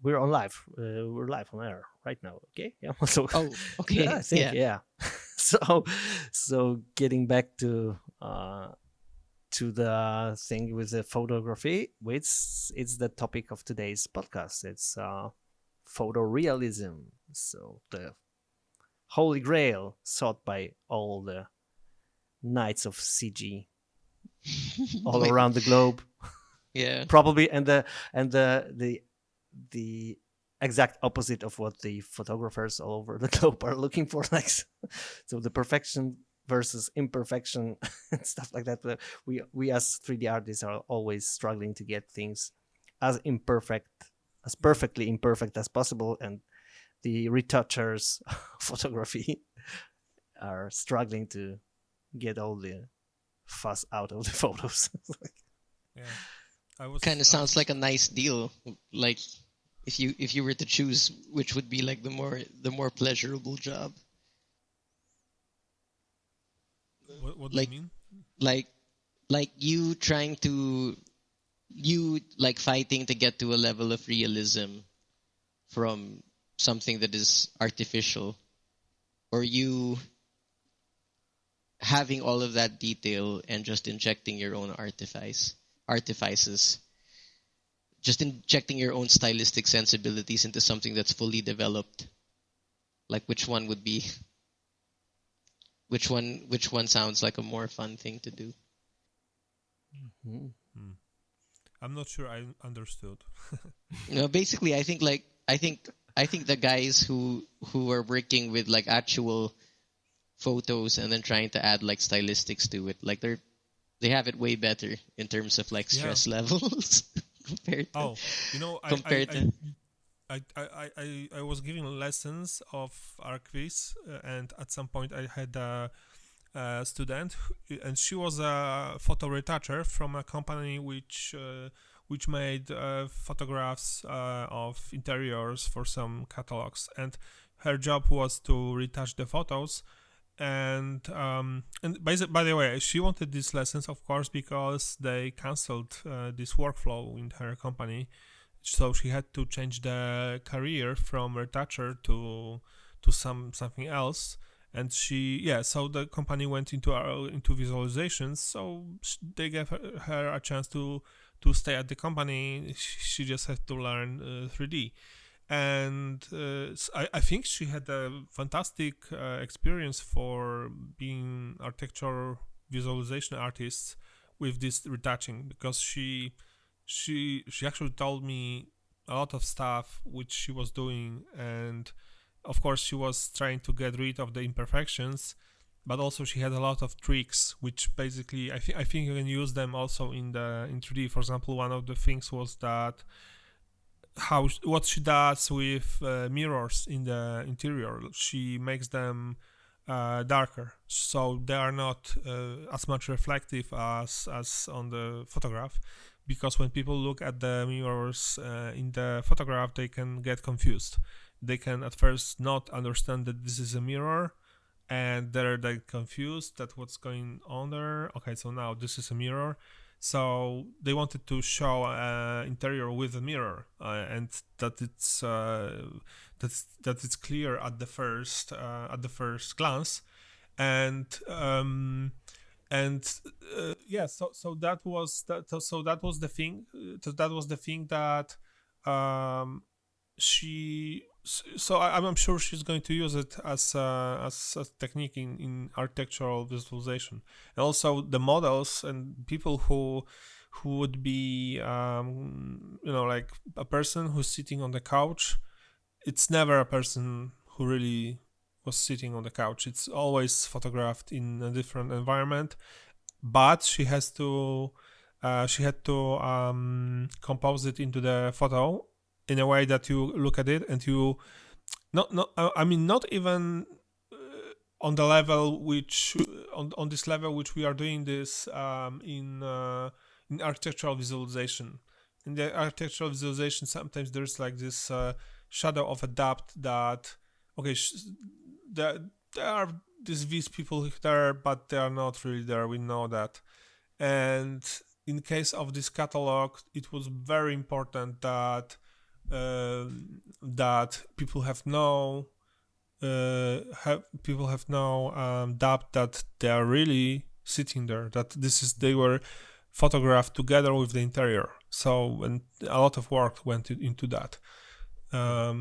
we're on live. We're live on air right now. Okay, yeah. So Oh, yeah, I okay. think Yeah. yeah. so getting back to the thing with the photography, which it's the topic of today's podcast. It's photorealism. So the holy grail sought by all the knights of CG all Wait. around the globe, Yeah. probably, and the exact opposite of what the photographers all over the globe are looking for, like so the perfection versus imperfection and stuff like that. But we as 3D artists are always struggling to get things as imperfect, as Yeah. perfectly imperfect as possible, and the retouchers photography are struggling to get all the fuss out of the photos. Yeah. Kind of I was sounds like a nice deal. Like if you were to choose which would be like the more pleasurable job. what do you Like mean? like like you trying to you like fighting to get to a level of realism from something that is artificial, or you having all of that detail and just injecting your own artifices, just injecting your own stylistic sensibilities into something that's fully developed. Like which one would be which one sounds like a more fun thing to do? Mhm. Hmm. I'm not sure I understood. Basically, I think the guys who are working with like actual photos and then trying to add like stylistics to it, like they have it way better in terms of like Yeah. stress levels compared to Oh, you know, compared to I was giving lessons of ArcVis, and at some point I had a student, and she was a photo retoucher from a company which made photographs of interiors for some catalogs, and her job was to retouch the photos. And by the way, she wanted these lessons, of course, because they canceled this workflow in her company, so she had to change the career from retoucher to something else. And so the company went into visualizations, so they gave her a chance to stay at the company. She just had to learn 3D. And I think she had a fantastic experience for being architecture visualization artist with this retouching, because she actually told me a lot of stuff which she was doing, and of course she was trying to get rid of the imperfections, but also she had a lot of tricks which basically I think you can use them also in 3D. For example, one of the things was that what she does with mirrors in the interior. She makes them darker, so they are not as much reflective as on the photograph. Because when people look at the mirrors in the photograph, they can get confused. They can at first not understand that this is a mirror, and they're like confused that what's going on there. Okay, so now this is a mirror. So they wanted to show interior with a mirror, and that it's clear at the first glance. And yeah, so that was the thing. So that was the thing that um, I'm sure she's going to use it as a technique in architectural visualization. And also the models and people who would be like a person who's sitting on the couch. It's never a person who really was sitting on the couch. It's always photographed in a different environment, but she had to compose it into the photo in a way that you look at it and you I mean not even on the level which on this level which we are doing this in architectural visualization. In the architectural visualization, sometimes there's like this shadow of a doubt that okay, there are these people there, but they are not really there. We know that. And in case of this catalog, it was very important that that people have no doubt that they are really sitting there, that they were photographed together with the interior. So, and a lot of work went into that. But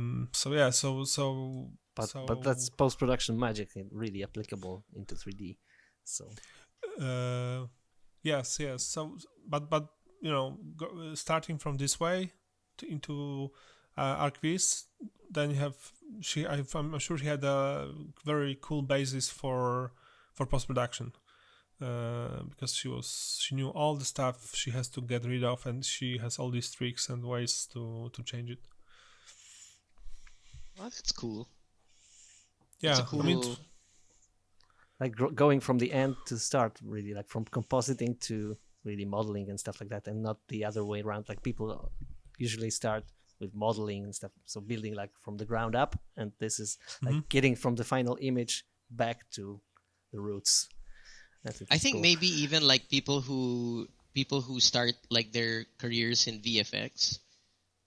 that's post-production magic and really applicable into 3D. So yes. So, but starting from this way into Arquis, then you have I'm sure she had a very cool basis for post-production, because she knew all the stuff she has to get rid of, and she has all these tricks and ways to change it. Well, that's cool. Yeah, that's a cool... like going from the end to start, really, like from compositing to really modeling and stuff like that, and not the other way around. Like people usually start with modeling and stuff, so building like from the ground up, and this is like getting from the final image back to the roots. I think cool. Maybe even like people who start like their careers in VFX,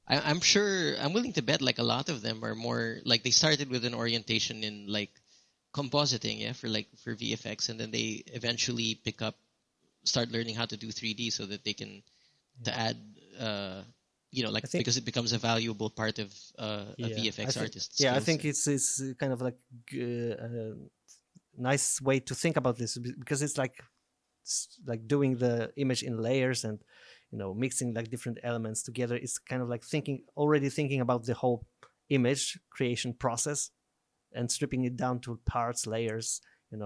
I'm sure, I'm willing to bet like a lot of them are more like they started with an orientation in like compositing, for VFX, and then they eventually start learning how to do 3D so that they can to add because it becomes a valuable part of a VFX artist's I think it's kind of like nice way to think about this, because it's like doing the image in layers and mixing like different elements together. It's kind of like already thinking about the whole image creation process and stripping it down to parts, layers, and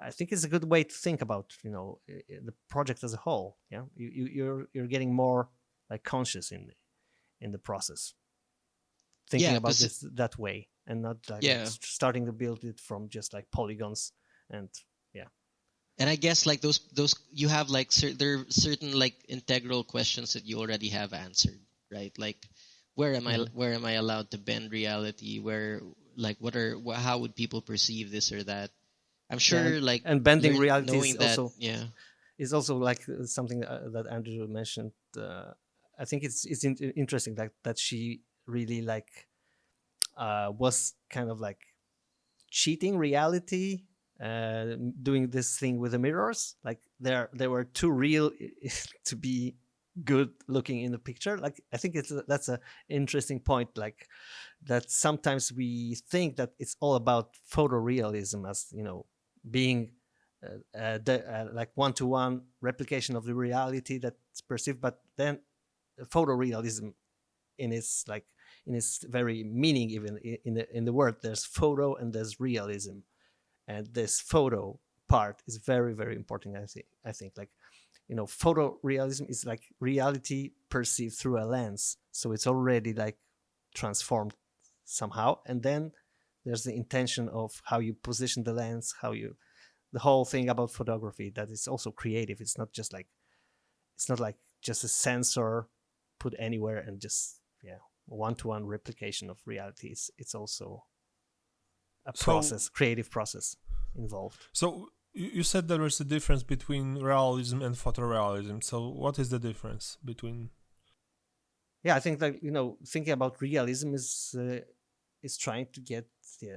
I think it's a good way to think about the project as a whole. Yeah, you're getting more like conscious in the process, thinking about this that way, and not like starting to build it from just like polygons and And I guess like those you have like there are certain like integral questions that you already have answered, right? Like where am I allowed to bend reality? Where like how would people perceive this or that? I'm sure and bending reality is also like something that Andrew mentioned. I think it's interesting that she really like was kind of like cheating reality, doing this thing with the mirrors. Like they were too real to be good looking in the picture. Like I think that's a interesting point. Like that sometimes we think that it's all about photorealism as being like one-to-one replication of the reality that's perceived, but then photorealism in its very meaning, even in the word, there's photo and there's realism, and this photo part is very, very important. I think like photorealism is like reality perceived through a lens, so it's already like transformed somehow, and then there's the intention of how you position the lens, the whole thing about photography, that is also creative. It's not like just a sensor put anywhere and just one-to-one replication of reality. It's also a creative process involved. So you said there is a difference between realism and photorealism. So what is the difference between? Yeah, I think that thinking about realism is trying to get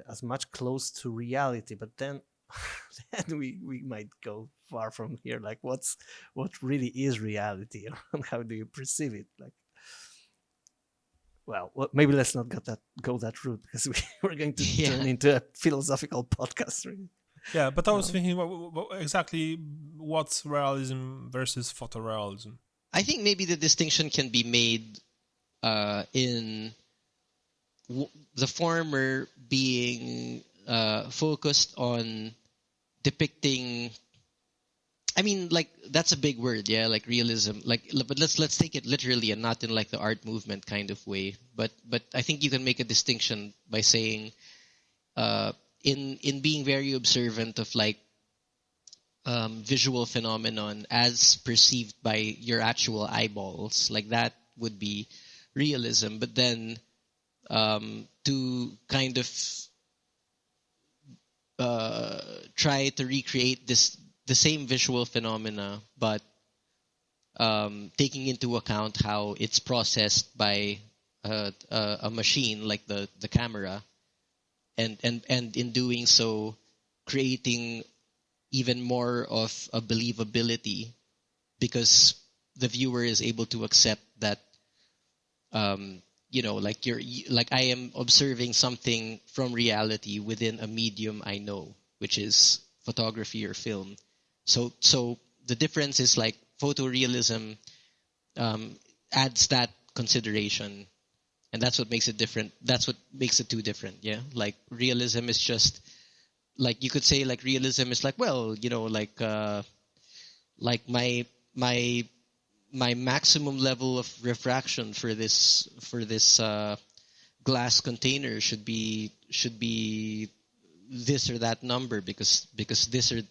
as much close to reality, but then we might go far from here. Like what really is reality, or how do you perceive it? Like, well, maybe let's not go that route, because we're going to turn into a philosophical podcast. Really. Yeah, but I was thinking exactly what's realism versus photorealism. I think maybe the distinction can be made in the former being focused on depicting. I mean, like that's a big word, like realism. But let's take it literally and not in like the art movement kind of way. But I think you can make a distinction by saying, in being very observant of like visual phenomenon as perceived by your actual eyeballs, like that would be realism. But then to kind of try to recreate the same visual phenomena, but taking into account how it's processed by a machine like the camera, and in doing so, creating even more of a believability, because the viewer is able to accept that, like like I am observing something from reality within a medium I know, which is photography or film. So the difference is like photorealism adds that consideration, and that's what makes it different. That's what makes it two different. Yeah, like realism is just like, you could say like realism is like, well, like my maximum level of refraction for this glass container should be this or that number, because this or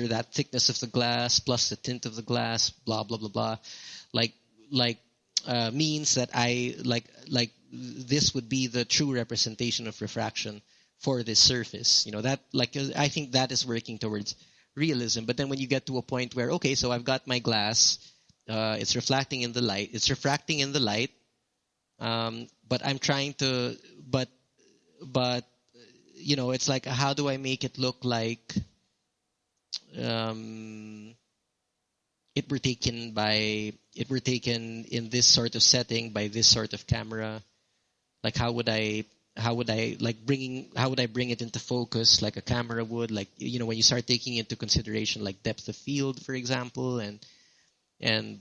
that thickness of the glass plus the tint of the glass, blah blah blah blah, like like means that I like this would be the true representation of refraction for this surface. That, like, I think that is working towards realism. But then when you get to a point where, okay, so I've got my glass, it's reflecting in the light, it's refracting in the light, but I'm trying to, but it's like, how do I make it look like it were taken in this sort of setting by this sort of camera? Like, how would I bring it into focus like a camera would? Like, when you start taking into consideration like depth of field, for example, and I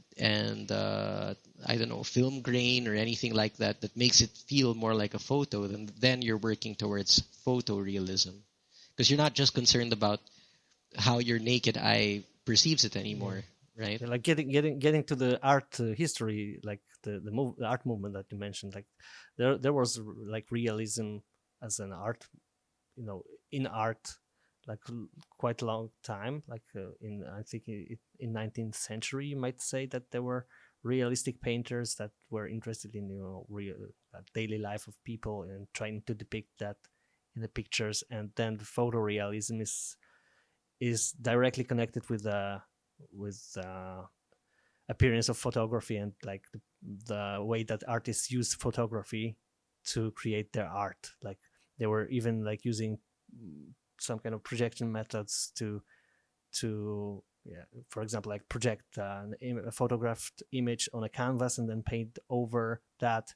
don't know, film grain or anything like that makes it feel more like a photo, then you're working towards photorealism, because you're not just concerned about how your naked eye perceives it anymore, right? Yeah, like getting to the art history, like the art movement that you mentioned. Like there was like realism as an art, in art, like quite a long time. Like I think in 19th century, you might say that there were realistic painters that were interested in real daily life of people and trying to depict that in the pictures. And then the photorealism is directly connected with appearance of photography, and like the way that artists use photography to create their art. Like they were even like using some kind of projection methods to for example, like project a photographed image on a canvas and then paint over that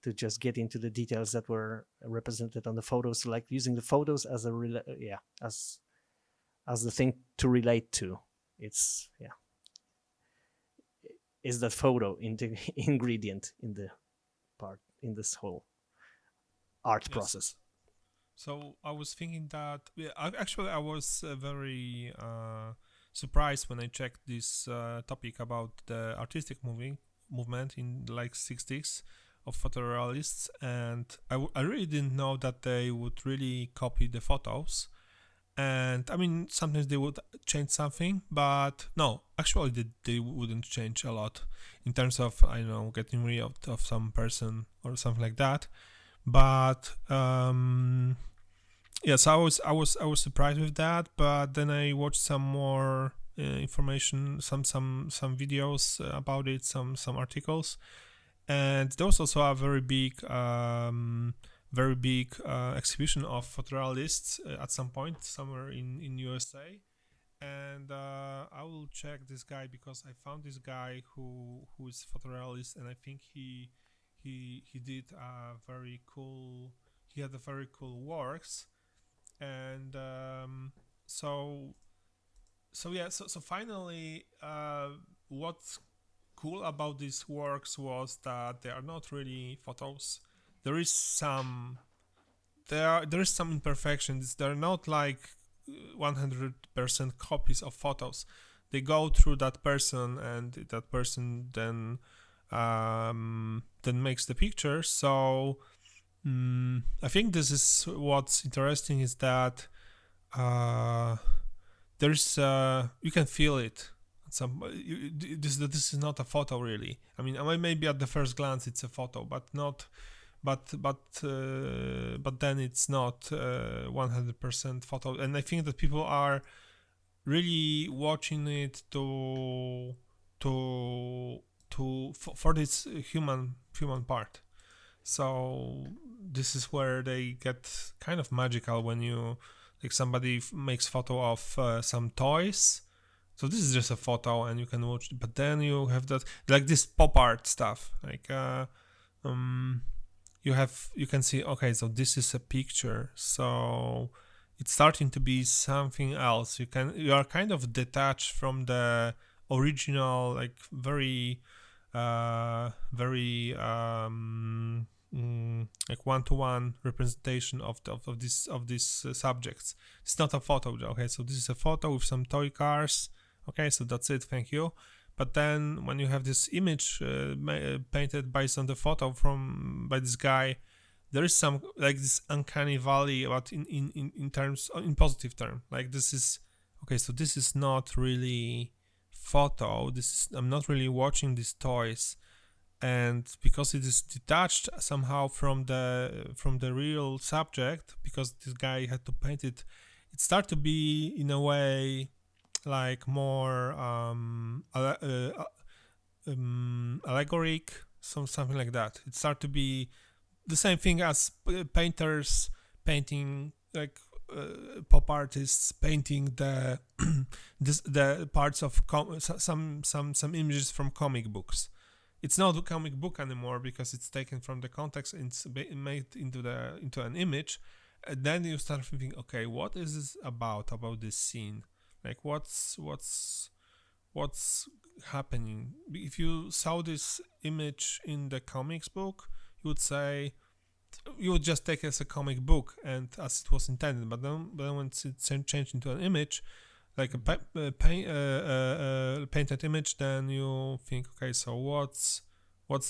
to just get into the details that were represented on the photos. So like using the photos as as the thing to relate to. It's is that photo ingredient in the part in this whole art process. So I was thinking that I was very surprised when I checked this topic about the artistic movement in like 60s of photorealists, and I really didn't know that they would really copy the photos. And I mean, sometimes they would change something, but no, actually they wouldn't change a lot in terms of, I don't know, getting rid of some person or something like that. But yes, I was surprised with that. But then I watched some more information, some videos about it, some articles, and there was also a very big exhibition of photorealists at some point somewhere in USA. And I will check this guy, because I found this guy who is photorealist, and I think he did a very cool, he had a very cool works. And so finally, what's cool about these works was that they are not really photos. There is some imperfections. They're not like 100% copies of photos. They go through that person, and that person then makes the picture. So I think this is what's interesting, is that there's you can feel it. This is not a photo really. I mean, maybe at the first glance it's a photo, but not. But then it's not 100% photo, and I think that people are really watching it to for this human part. So this is where they get kind of magical when you like somebody makes photo of some toys. So this is just a photo and you can watch, but then you have that like this pop art stuff, like you can see, okay, so this is a picture, so it's starting to be something else. You are kind of detached from the original, like very like one-to-one representation of these subjects. It's not a photo. Okay, so this is a photo with some toy cars. Okay, so that's it. Thank you. But then when you have this image painted based on the photo by this guy, there is some like this uncanny valley, but in terms in positive term. Like this is okay. So this is not really photo. I'm not really watching these toys, and because it is detached somehow from the real subject, because this guy had to paint it, it starts to be in a way like more allegoric, something like that. It starts to be the same thing as painters painting, like pop artists painting the the parts of some images from comic books. It's not a comic book anymore because it's taken from the context and it's made into an image. And then you start thinking, okay, what is this about this scene? Like what's happening? If you saw this image in the comics book, you would just take it as a comic book and as it was intended. But then when it's changed into an image, like a painted image, then you think, okay, so what's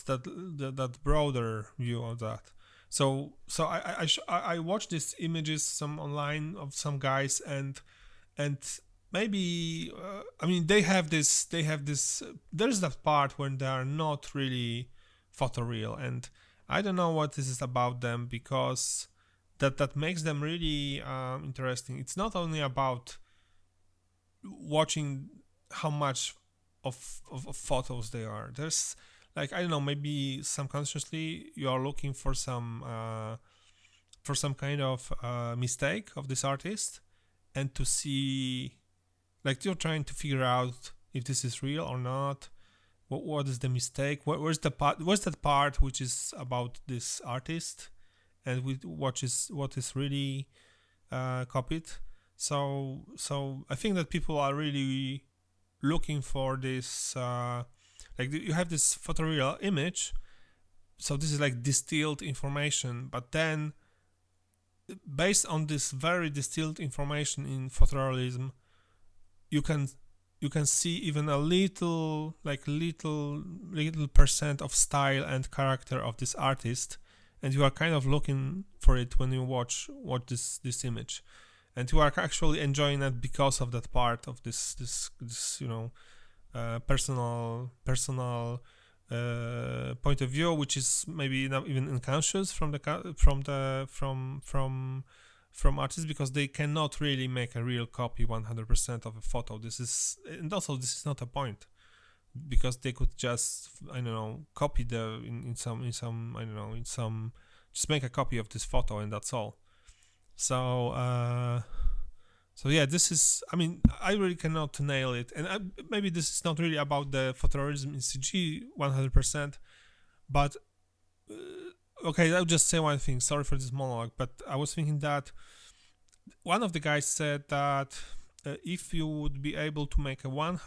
that broader view of that? So I watched these images some online of some guys and maybe I mean they have this there's that part when they are not really photoreal, and I don't know what this is about them, because that makes them really interesting. It's not only about watching how much of photos they are. There's like, I don't know, maybe subconsciously you are looking for some kind of mistake of this artist, and to see, like, you're trying to figure out if this is real or not. What is the mistake? Where's that part which is about this artist, and what is really copied? So I think that people are really looking for this. Like you have this photoreal image, so this is like distilled information, but then based on this very distilled information in photorealism, you can see even a little percent of style and character of this artist, and you are kind of looking for it when you watch this image, and you are actually enjoying it because of that part of this personal point of view, which is maybe not even unconscious from artists, because they cannot really make a real copy 100% of a photo. This is not a point, because they could just, I don't know, copy just make a copy of this photo and that's all. So yeah, this is, I mean, I really cannot nail it, and maybe this is not really about the photorealism in CG 100%, but okay, I'll just say one thing. Sorry for this monologue, but I was thinking that one of the guys said that if you would be able to make a 100%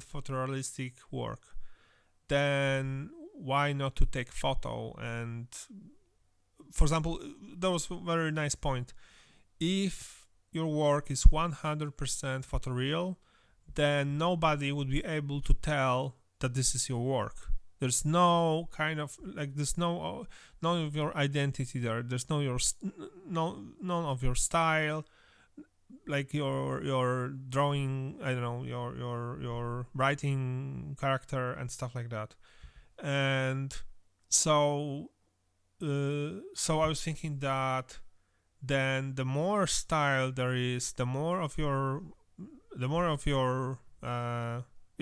photorealistic work, then why not to take photo? And for example, that was a very nice point. If your work is 100% photoreal, then nobody would be able to tell that this is your work. There's no kind of like, there's none of your identity there. There's none of your style, like your drawing, I don't know, your writing character and stuff like that. And so I was thinking that then the more style there is, the more of your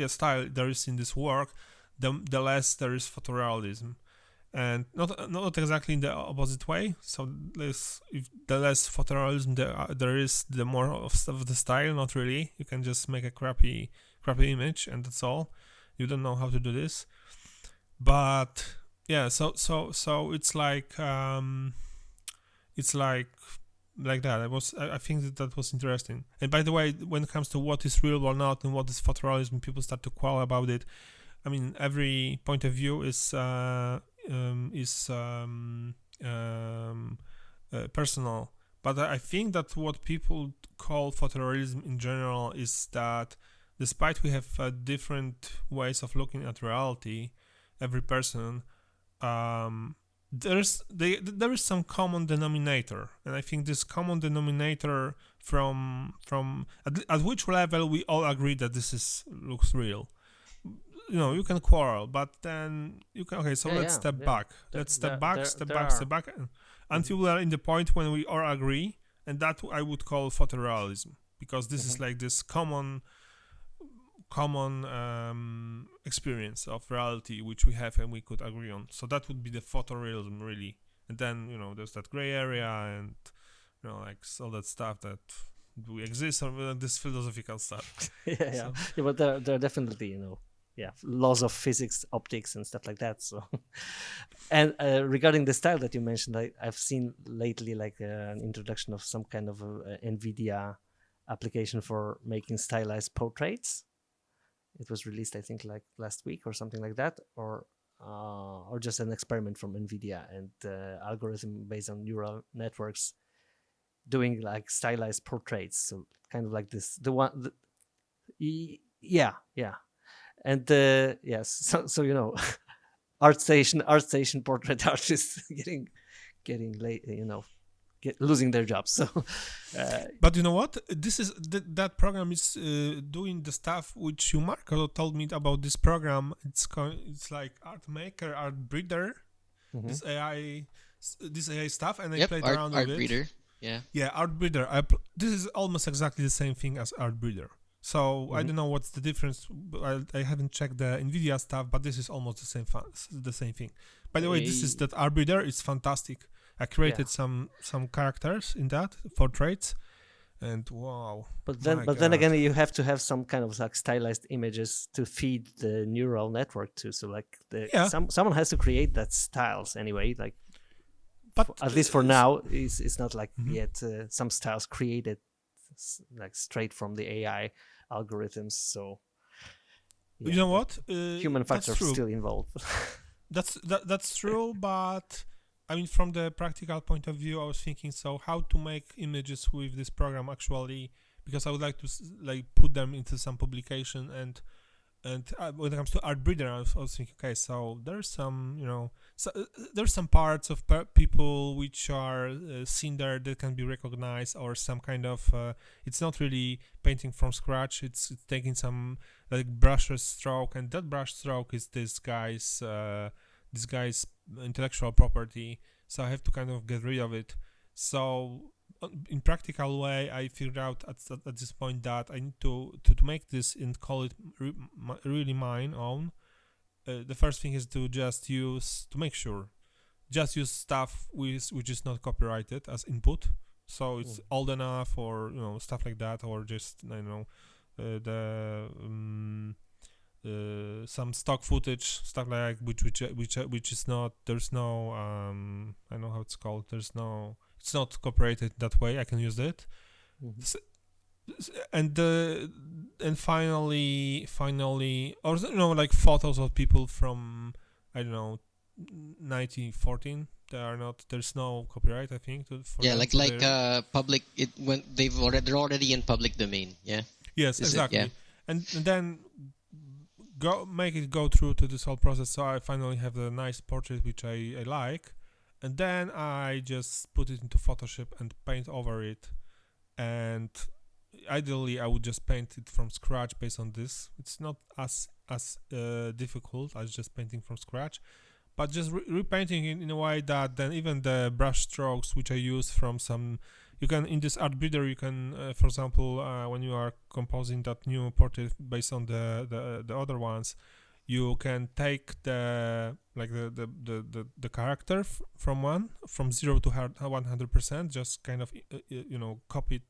style there is in this work, the less there is photorealism. And not exactly in the opposite way. So if the less photorealism there is, the more of the style. Not really. You can just make a crappy image, and that's all. You don't know how to do this. But yeah, so it's like that. I think that was interesting. And by the way, when it comes to what is real or not and what is photorealism, people start to quarrel about it. I mean, every point of view is personal, but I think that what people call photorealism in general is that despite we have different ways of looking at reality, every person, there is some common denominator, and I think this common denominator from at which level we all agree that this looks real. You can quarrel, but then you can. Okay, so let's step back. Let's step back until we are in the point when we all agree, and that I would call photorealism, because this is like this common experience of reality which we have and we could agree on. So that would be the photorealism, really. And then there's that gray area and like all that stuff that we exist, or this philosophical stuff. Yeah, but there are definitely laws of physics, optics, and stuff like that. So, and regarding the style that you mentioned, I've seen lately like an introduction of some kind of NVIDIA application for making stylized portraits. It was released, I think, like last week or something like that, or just an experiment from NVIDIA and algorithm based on neural networks doing like stylized portraits. So kind of like this, and yes, so art station portrait artists getting late, losing their jobs. So, but you know what? This is that program is doing the stuff which you, Marco, told me about. This program, it's like Art Maker, Art Breeder, this AI stuff, and I played around with it. Art Breeder, yeah, Art Breeder. This is almost exactly the same thing as Art Breeder. So I don't know what's the difference. I haven't checked the NVIDIA stuff, but this is almost the same thing. By the way, this is that Art Breeder is fantastic. I created some characters in that for traits, and wow. But then again, you have to have some kind of like stylized images to feed the neural network too. So like someone has to create that styles anyway. Like, but at least for now, it's not like yet some styles created like straight from the AI algorithms. So you know what? Human factor still involved. That's true, but I mean, from the practical point of view, I was thinking, so how to make images with this program actually, because I would like to put them into some publication, and when it comes to Art Breeder, I was thinking, okay, so there's some, there's some parts of people which are seen there that can be recognized, or some kind of, it's not really painting from scratch, it's taking some like brush stroke, and that brush stroke is this guy's intellectual property, so I have to kind of get rid of it. So in practical way, I figured out at this point that I need to make this and call it really mine own. The first thing is to just use stuff which is not copyrighted as input, so it's old enough, or stuff like that, or just some stock footage, stuff like which is not, there's no I don't know how it's called, it's not copyrighted that way. I can use it. And finally, or like photos of people from, I don't know, 1914. There's no copyright, I think. Public. They're already in public domain. Yeah. Yes, exactly. And then make it go through to this whole process. So I finally have a nice portrait which I like, and then I just put it into Photoshop and paint over it. And ideally, I would just paint it from scratch based on this. It's not as difficult as just painting from scratch, but just repainting it in a way that then even the brush strokes which I use from some you can in this art breeder you can for example when you are composing that new portrait based on the other ones, you can take the character from 0 to 100%, just kind of copy it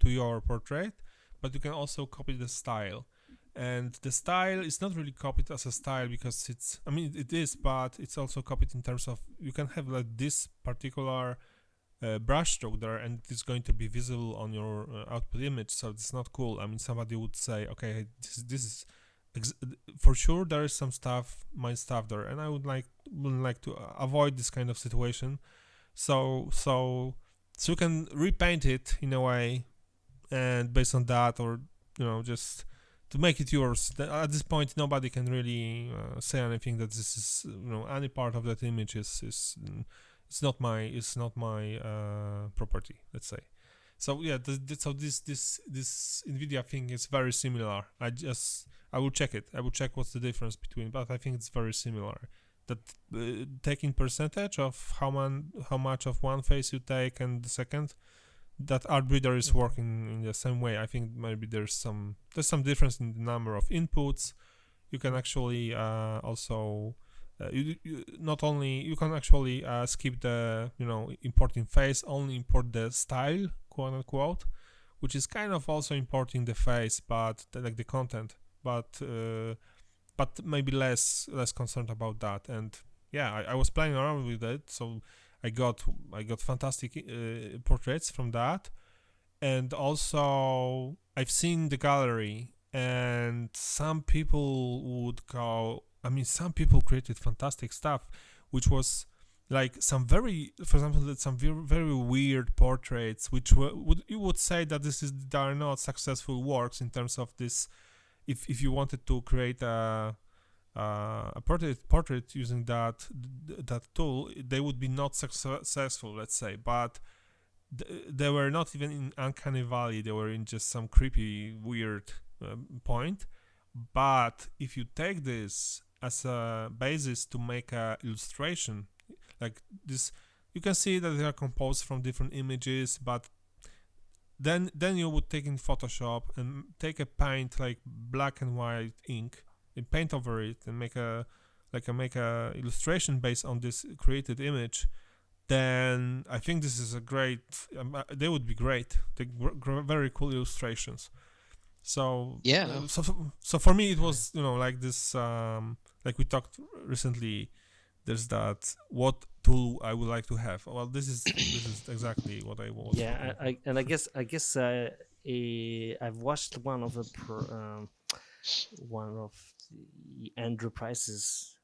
to your portrait, but you can also copy the style. And the style is not really copied as a style because it is, but it's also copied in terms of you can have like this particular brushstroke there, and it's going to be visible on your output image. So it's not cool. I mean, somebody would say, okay, this is for sure there is some my stuff there, and I wouldn't like to avoid this kind of situation. So you can repaint it in a way, and based on that, or just to make it yours. At this point, nobody can really say anything that this is any part of that image is it's not my property, let's say. So yeah, this NVIDIA thing is very similar. I will check it. I will check what's the difference between, but I think it's very similar. That taking percentage of how much of one face you take and the second, that art breeder is working in the same way. I think maybe there's some difference in the number of inputs. You can actually also you can actually skip the importing face, only import the style, quote unquote, which is kind of also importing the face, but like the content, but maybe less concerned about that. And yeah, I was playing around with it, so I got fantastic portraits from that. And also I've seen the gallery, and some people created fantastic stuff, which was like some for example, some very weird portraits, which you would say that they are not successful works in terms of this. If you wanted to create a portrait using that tool, they would be not successful, let's say. But they were not even in Uncanny Valley. They were in just some creepy, weird point. But if you take this as a basis to make a illustration like this, you can see that they are composed from different images, but then you would take in Photoshop and take a paint like black and white ink and paint over it and make a illustration based on this created image. Then I think this is a great. They would be great. Very cool illustrations. So yeah. So for me it was like this like we talked recently. There's that what tool I would like to have. Well, this is exactly what I was. Yeah, I guess I've watched one of the Hdri Price's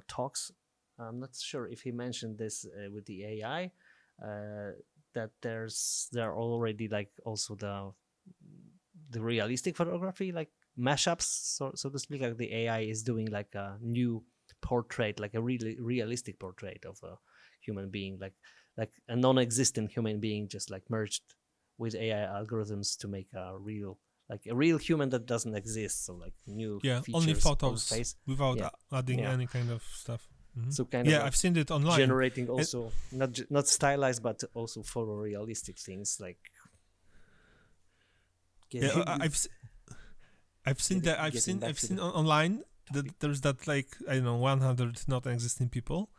talks. I'm not sure if he mentioned this with the AI that there are already like also the realistic photography like mashups, so to speak. Like the AI is doing like a new portrait, like a really realistic portrait of a human being, like a non-existent human being, just like merged with AI algorithms to make a real human that doesn't exist. So like new features, only photos face without adding any kind of stuff. Mm-hmm. So kind of I've seen it online, generating also not stylized but also photorealistic things like. I've seen online that there's that like 100 not existing people.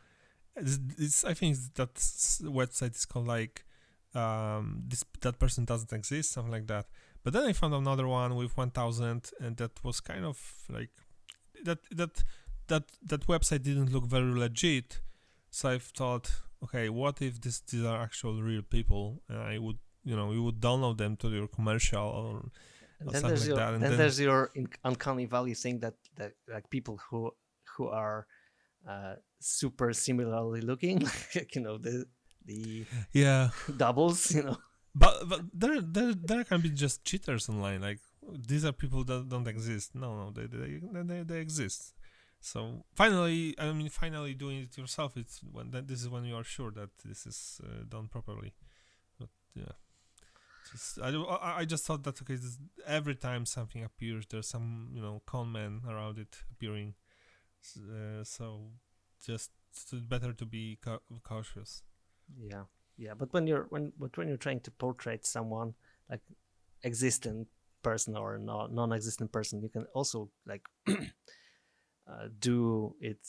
I think that website is called like that person doesn't exist, something like that. But then I found another one with 1,000, and that was kind of like that website didn't look very legit. So I thought, okay, what if these are actual real people, and I would you would download them to your commercial or something like that. And then there's your Uncanny Valley thing that like people who are super similarly looking, like the doubles, But there can be just cheaters online. Like these are people that don't exist. No, they exist. So finally doing it yourself. This is when you are sure that this is done properly. But yeah. I just thought that every time something appears, there's some con man around it appearing, so just better to be cautious. Yeah, Yeah, but when you're trying to portray someone like existent person or non-existent person, you can also like do it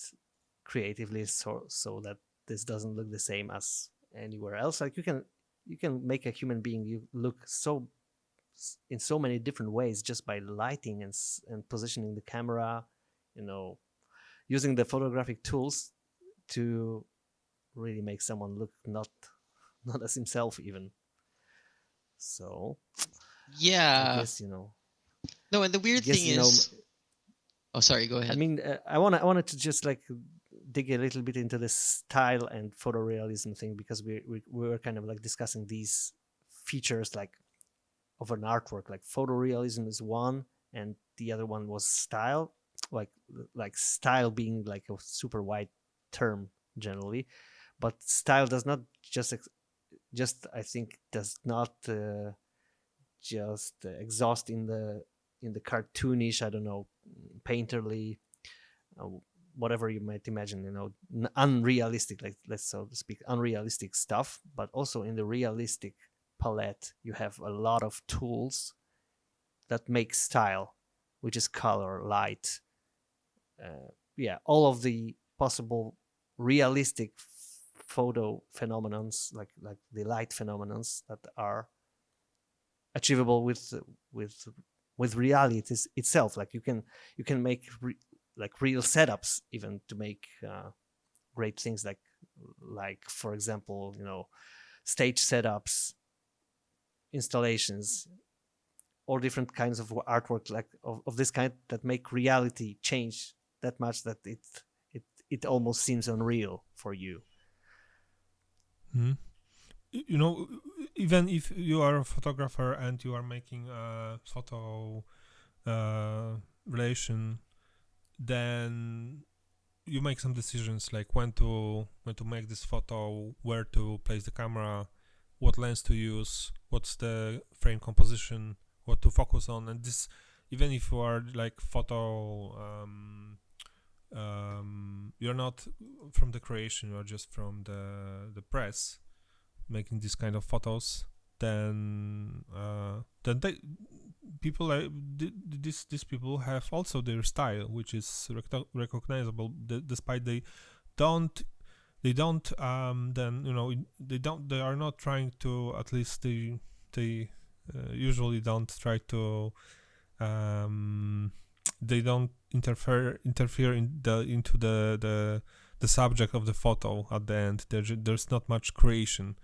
creatively so that this doesn't look the same as anywhere else. Like you can make a human being you look in so many different ways just by lighting and positioning the camera, using the photographic tools to really make someone look not as himself even. So I Yeah. guess No, and the weird thing is, oh, sorry, go I ahead. mean, I wanted to just like dig a little bit into the style and photorealism thing, because we were kind of like discussing these features like of an artwork. Like photorealism is one, and the other one was style. Like style being like a super wide term generally, but style does not just I think does not just exhaust in the cartoonish, I don't know, painterly, whatever you might imagine, unrealistic, like let's so to speak, unrealistic stuff, but also in the realistic palette you have a lot of tools that make style, which is color, light, all of the possible realistic photo phenomenons, like the light phenomenons that are achievable with reality itself. Like you can make like real setups even to make great things, like for example, stage setups, installations, or different kinds of artwork like of this kind that make reality change that much that it almost seems unreal for you. Even if you are a photographer and you are making a photo relation, then you make some decisions like when to make this photo, where to place the camera, what lens to use, what's the frame composition, what to focus on. And this, even if you are like photo, you're not from the creation, you're just from the press making these kind of photos, then people like these people have also their style, which is recognizable, despite they are not trying to, at least they usually don't try to they don't interfere into the subject of the photo at the end. There's not much creation,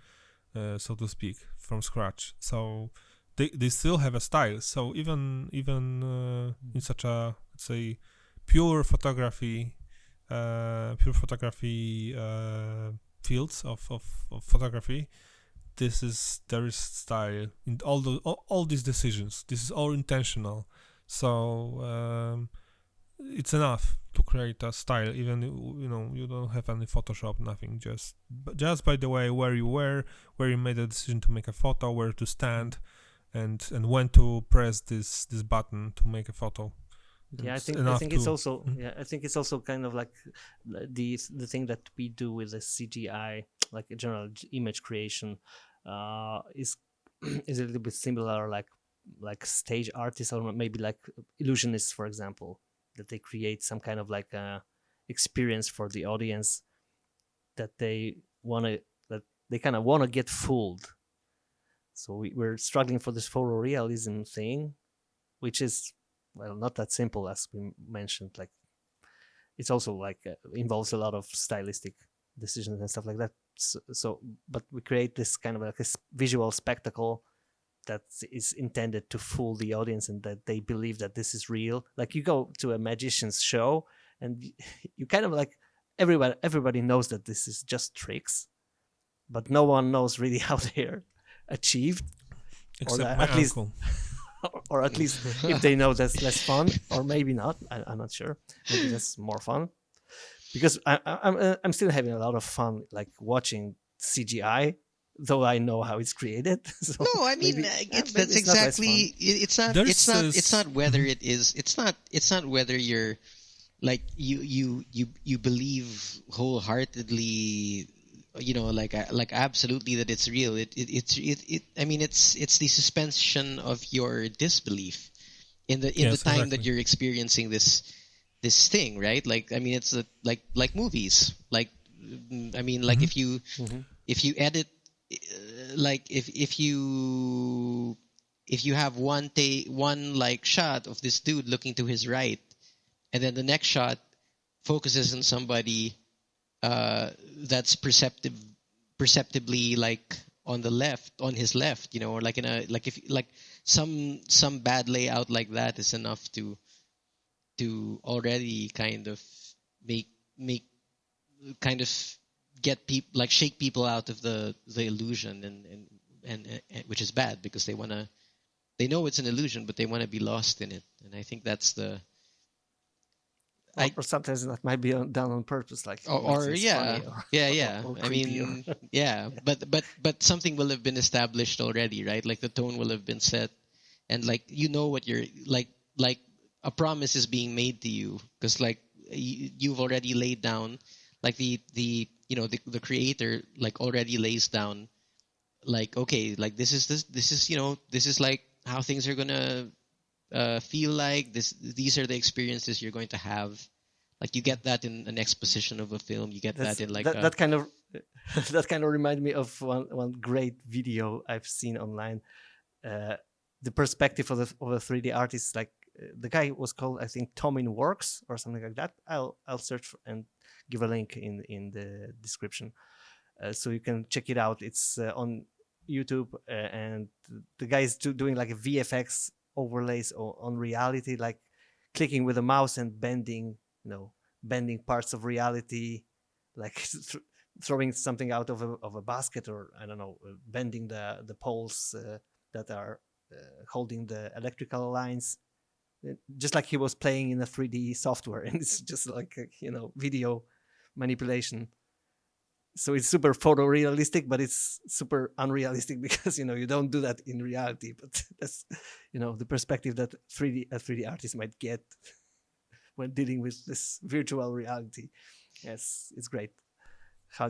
so to speak, from scratch. So they still have a style. So even in such a, let's say, pure photography fields of photography, there is style in all these decisions. This is all intentional. So it's enough to create a style, even you don't have any Photoshop, nothing, just by the way where you made a decision to make a photo, where to stand, and when to press this button to make a photo. Yeah, I think it's also I think it's also kind of like the thing that we do with the CGI, like a general image creation, is a little bit similar, like stage artists, or maybe like illusionists, for example, that they create some kind of like experience for the audience that they kind of want to get fooled. So we're struggling for this photorealism thing, which is, well, not that simple as we mentioned. Like it's also like involves a lot of stylistic decisions and stuff like that. So but we create this kind of like a visual spectacle that is intended to fool the audience, and that they believe that this is real. Like you go to a magician's show and you kind of like, everybody knows that this is just tricks, but no one knows really how they're achieved, except my uncle. Or at least if they know, that's less fun, or maybe not. I'm not sure. Maybe that's more fun, because I'm still having a lot of fun like watching CGI, though I know how it's created. So no, I mean that's exactly. It's not whether it is. It's not whether you're like you believe wholeheartedly, like absolutely that it's real. I mean, it's the suspension of your disbelief in the Yes, time exactly. that you're experiencing this thing, right? Like, I mean, it's like movies. Like, I mean, like if you edit, like if you have one like shot of this dude looking to his right, and then the next shot focuses on somebody that's perceptibly like on his left, or like in a like if like some bad layout like that is enough to already kind of make kind of get people, like shake people out of the illusion, and which is bad because they know it's an illusion, but they want to be lost in it. And I think that's the or sometimes that might be done on purpose, like or it's yeah, funny or, yeah. or I creepy mean, or yeah, but something will have been established already, right? Like the tone will have been set, and like what you're like a promise is being made to you because like you've already laid down, like the the creator like already lays down, like, okay, like this is this is like how things are gonna feel like this. These are the experiences you're going to have. Like you get that in an exposition of a film. You get that in like that kind of that kind of remind me of one great video I've seen online. The perspective of the 3D artist, like the guy was called, I think, Tom in Works or something like that. I'll search and give a link in the description, so you can check it out. It's on YouTube, and the guy is doing like a VFX overlays on reality, like clicking with a mouse and bending, bending parts of reality, like throwing something out of a basket, or I don't know, bending the poles that are holding the electrical lines, just like he was playing in a 3D software, and it's just like video manipulation. So it's super photorealistic, but it's super unrealistic because you don't do that in reality. But that's the perspective that a 3D artist might get when dealing with this virtual reality. Yes, it's great.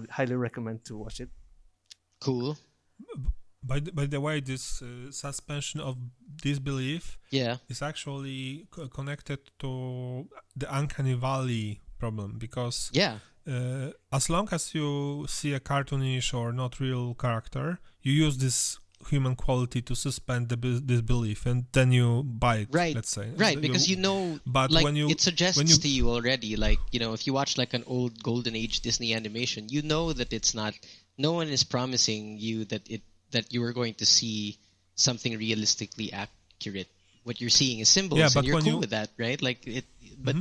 Highly recommend to watch it. cool. By the way, this suspension of disbelief is actually connected to the Uncanny Valley problem, because as long as you see a cartoonish or not real character, you use this human quality to suspend the disbelief, and then you buy it, right, let's say. Right, because but like when you, it suggests to you already, like, if you watch like an old golden age Disney animation, that it's not, no one is promising you that you are going to see something realistically accurate. What you're seeing is symbols, and you're cool with that, right? Like it, but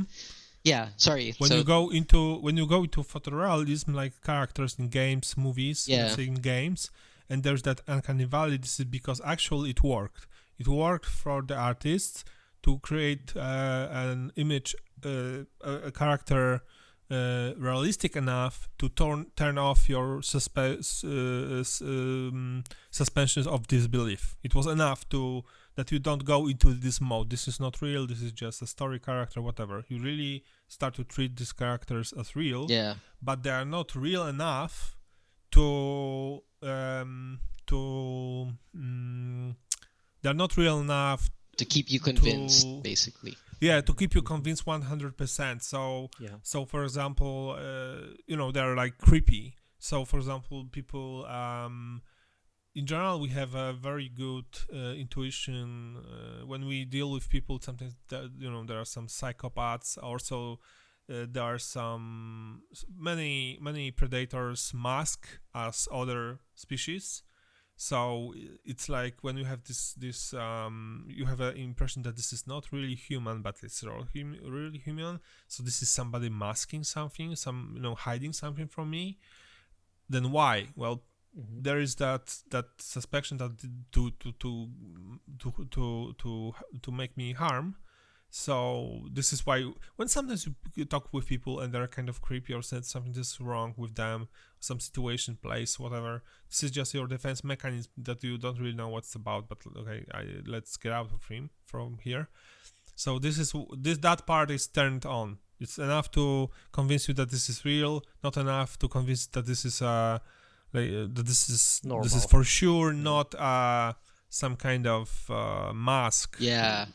yeah, sorry. When you go into photorealism, like characters in games, movies, let's say in games, and there's that Uncanny Valley, this is because actually it worked. It worked for the artists to create an image, a character realistic enough to turn off your suspensions of disbelief. It was enough that you don't go into this mode. This is not real. This is just a story character, whatever. You really start to treat these characters as real. Yeah. But they are not real enough they're not real enough to keep you convinced, basically. Yeah, to keep you convinced 100%. So for example, they're like creepy. So for example, people in general, we have a very good intuition when we deal with people. Sometimes there are some psychopaths. Also, there are many predators mask as other species. So it's like when you have this you have an impression that this is not really human, but it's really human. So this is somebody masking something, hiding something from me. Then why? Well, there is that suspicion that to make me harm. So this is why when sometimes you talk with people and they're kind of creepy or said something is wrong with them, some situation, place, whatever, this is just your defense mechanism that you don't really know what's about. But okay, let's get out of him from here. So that part is turned on. It's enough to convince you that this is real, not enough to convince that this is Like this is Normal. for sure not some kind of mask. Yeah.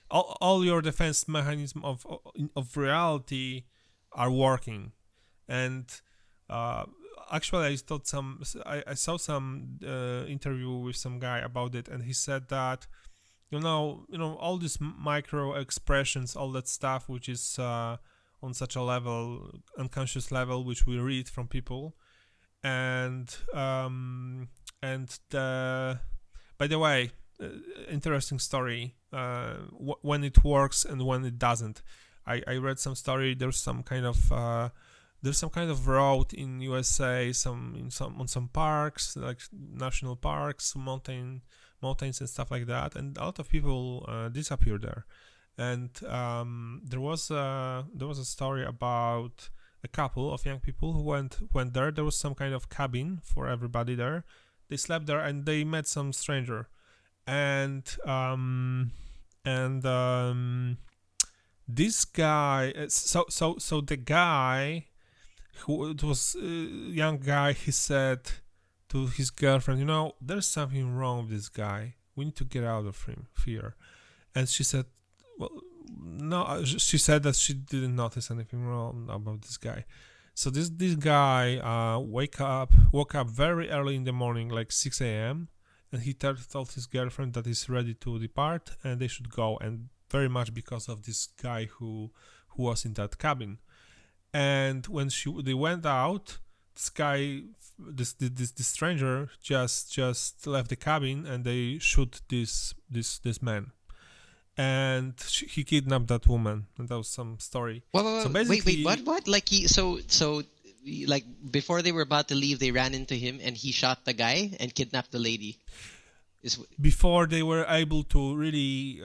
All your defense mechanism of reality are working, and actually I saw some interview with some guy about it, and he said that you know all these micro expressions, all that stuff which is on such a level, unconscious level, which we read from people, and by the way, interesting story, when it works and when it doesn't. I read some story. There's some kind of road in USA, on some parks, like national parks, mountains and stuff like that, and a lot of people disappear there. And there was a story about a couple of young people who went there. There was some kind of cabin for everybody there. They slept there and they met some stranger, and this guy. So the guy, who it was a young guy, he said to his girlfriend, there's something wrong with this guy. We need to get out of him here. And she said, well, no. She said that she didn't notice anything wrong about this guy. So this guy woke up very early in the morning, like 6 a.m., and he told his girlfriend that he's ready to depart and they should go, and very much because of this guy who was in that cabin. And when they went out, this guy, this stranger, just left the cabin, and they shoot this man, and he kidnapped that woman, and that was some story. So basically, wait, what? Like like before they were about to leave, they ran into him, and he shot the guy and kidnapped the lady. Before they were able to really,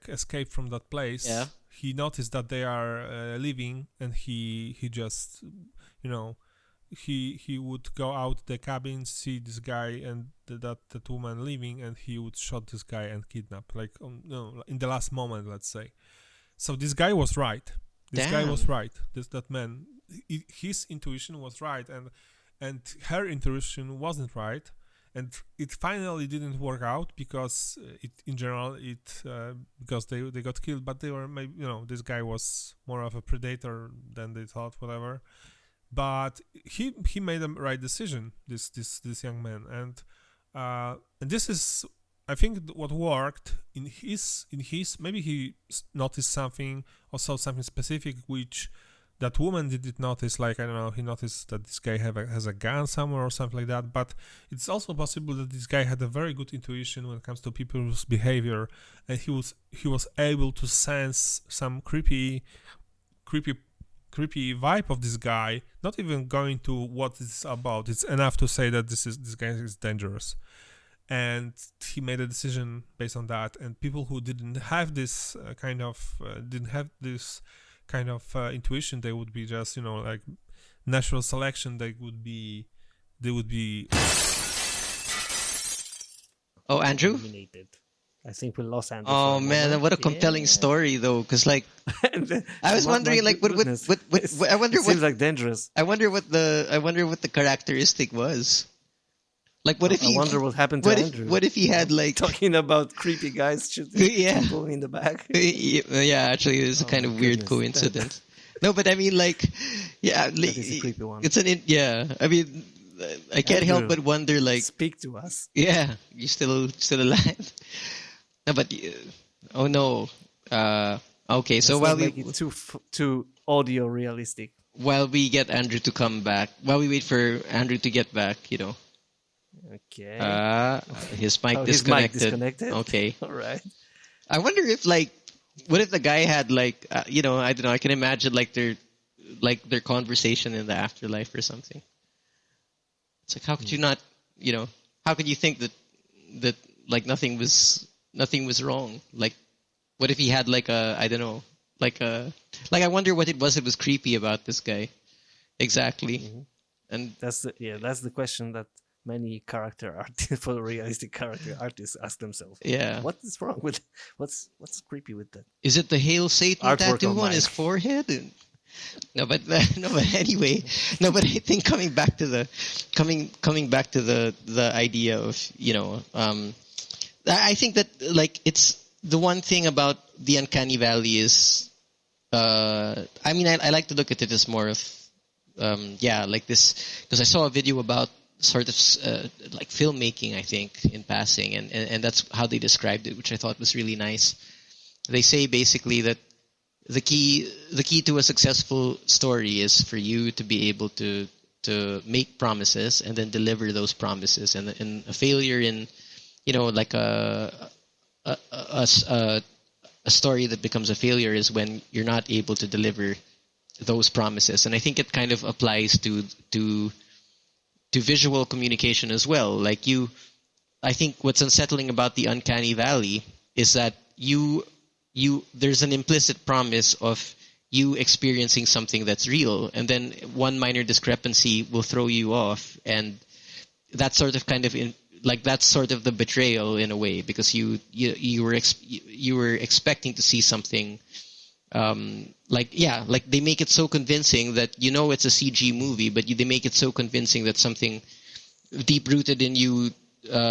escape from that place. Yeah. He noticed that they are leaving, and he just, he would go out the cabin, see this guy and that woman leaving, and he would shot this guy and kidnap, like in the last moment, let's say. So this guy was right. That man, his intuition was right, and her intuition wasn't right. And it finally didn't work out because because they got killed, but they were maybe, this guy was more of a predator than they thought, whatever. But he made a right decision, this young man, and this is, I think, what worked in his maybe he noticed something or saw something specific which that woman didn't notice. Like, I don't know, he noticed that this guy has a gun somewhere or something like that. But it's also possible that this guy had a very good intuition when it comes to people's behavior, and he was able to sense some creepy vibe of this guy. Not even going to what it's about. It's enough to say that this guy is dangerous, and he made a decision based on that. And people who didn't have this intuition, they would be just, like natural selection. They would be. Oh, Andrew? Eliminated. I think we lost Andrew. Oh man, what a compelling story though, because like I was wondering, like, what I wonder it seems like dangerous. I wonder what the characteristic was. Like, what if I wonder what happened to Andrew. What if he had, like, talking about creepy guys shooting people in the back? Yeah, actually, it was a kind of weird coincidence. No, but I mean, like, yeah, that is a creepy one. It's I mean, I can't help but wonder, like, speak to us. Yeah, you still alive? No, but oh no. Okay, so while we make it too audio realistic. While we get Andrew to come back, while we wait for Andrew to get back, Okay. His mic disconnected. His mic disconnected. Okay. All right. I wonder if, like, what if the guy had, like, I don't know. I can imagine their conversation in the afterlife or something. It's like, how could you not, how could you think that like nothing was wrong? Like, what if he had like I don't know, I wonder what it was creepy about this guy, exactly. Mm-hmm. And that's the question that many photorealistic character artists ask themselves. Yeah. What is wrong with what's creepy with that? Is it the Hail Satan Artwork tattoo on on his forehead? No, but no, but anyway, no, but I think coming back to the idea of I think that like it's the one thing about the Uncanny Valley is I mean I like to look at it as more of like this, because I saw a video about sort of like filmmaking, I think, in passing, and that's how they described it, which I thought was really nice. They say basically that the key to a successful story is for you to be able to make promises and then deliver those promises, and a failure in like a, a, a a story that becomes a failure is when you're not able to deliver those promises. And I think it kind of applies to visual communication as well. Like I think what's unsettling about the Uncanny Valley is that there's an implicit promise of you experiencing something that's real, and then one minor discrepancy will throw you off, and that's sort of that's sort of the betrayal in a way, because you were expecting to see something like they make it so convincing that it's a CG movie, but they make it so convincing that something deep rooted in you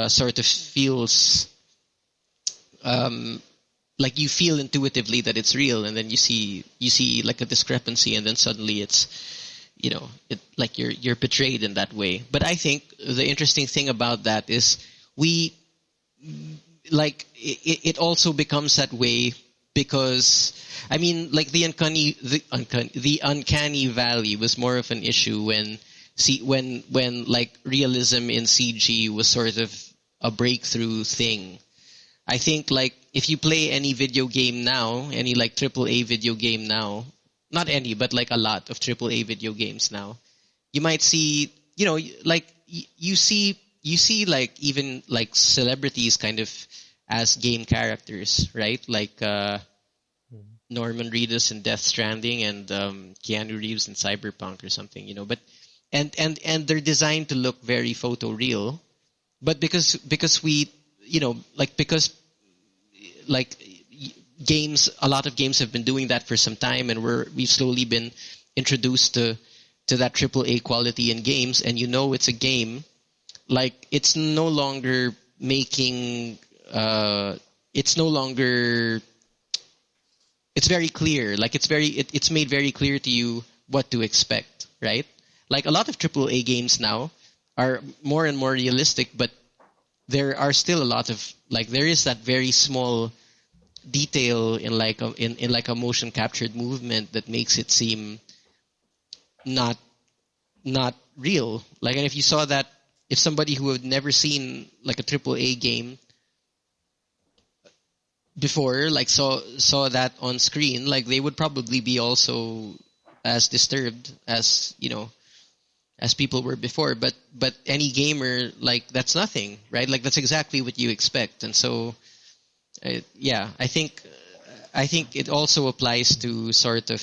sort of feels like you feel intuitively that it's real, and then you see like a discrepancy, and then suddenly it's like you're betrayed in that way. But I think the interesting thing about that is it also becomes that way because I mean, like the Uncanny Valley was more of an issue when like realism in CG was sort of a breakthrough thing. I think like if you play any video game now, any like AAA video game now, not any, but like a lot of AAA video games now, you might see, like you see like even like celebrities kind of as game characters, right? Like Norman Reedus in Death Stranding and Keanu Reeves in Cyberpunk or something, but and they're designed to look very photoreal, but because we, because games, a lot of games have been doing that for some time, and we've slowly been introduced to that AAA quality in games, and it's a game. Like it's no longer making it's no longer, it's very clear, like it's made very clear to you what to expect, right? Like a lot of AAA games now are more and more realistic, but there are still a lot of there is that very small detail in like a motion captured movement that makes it seem not real. Like, and if you saw that, if somebody who had never seen like a AAA game before like saw that on screen, like they would probably be also as disturbed as as people were before. But any gamer, like that's nothing, right? Like that's exactly what you expect. And so I think it also applies to sort of,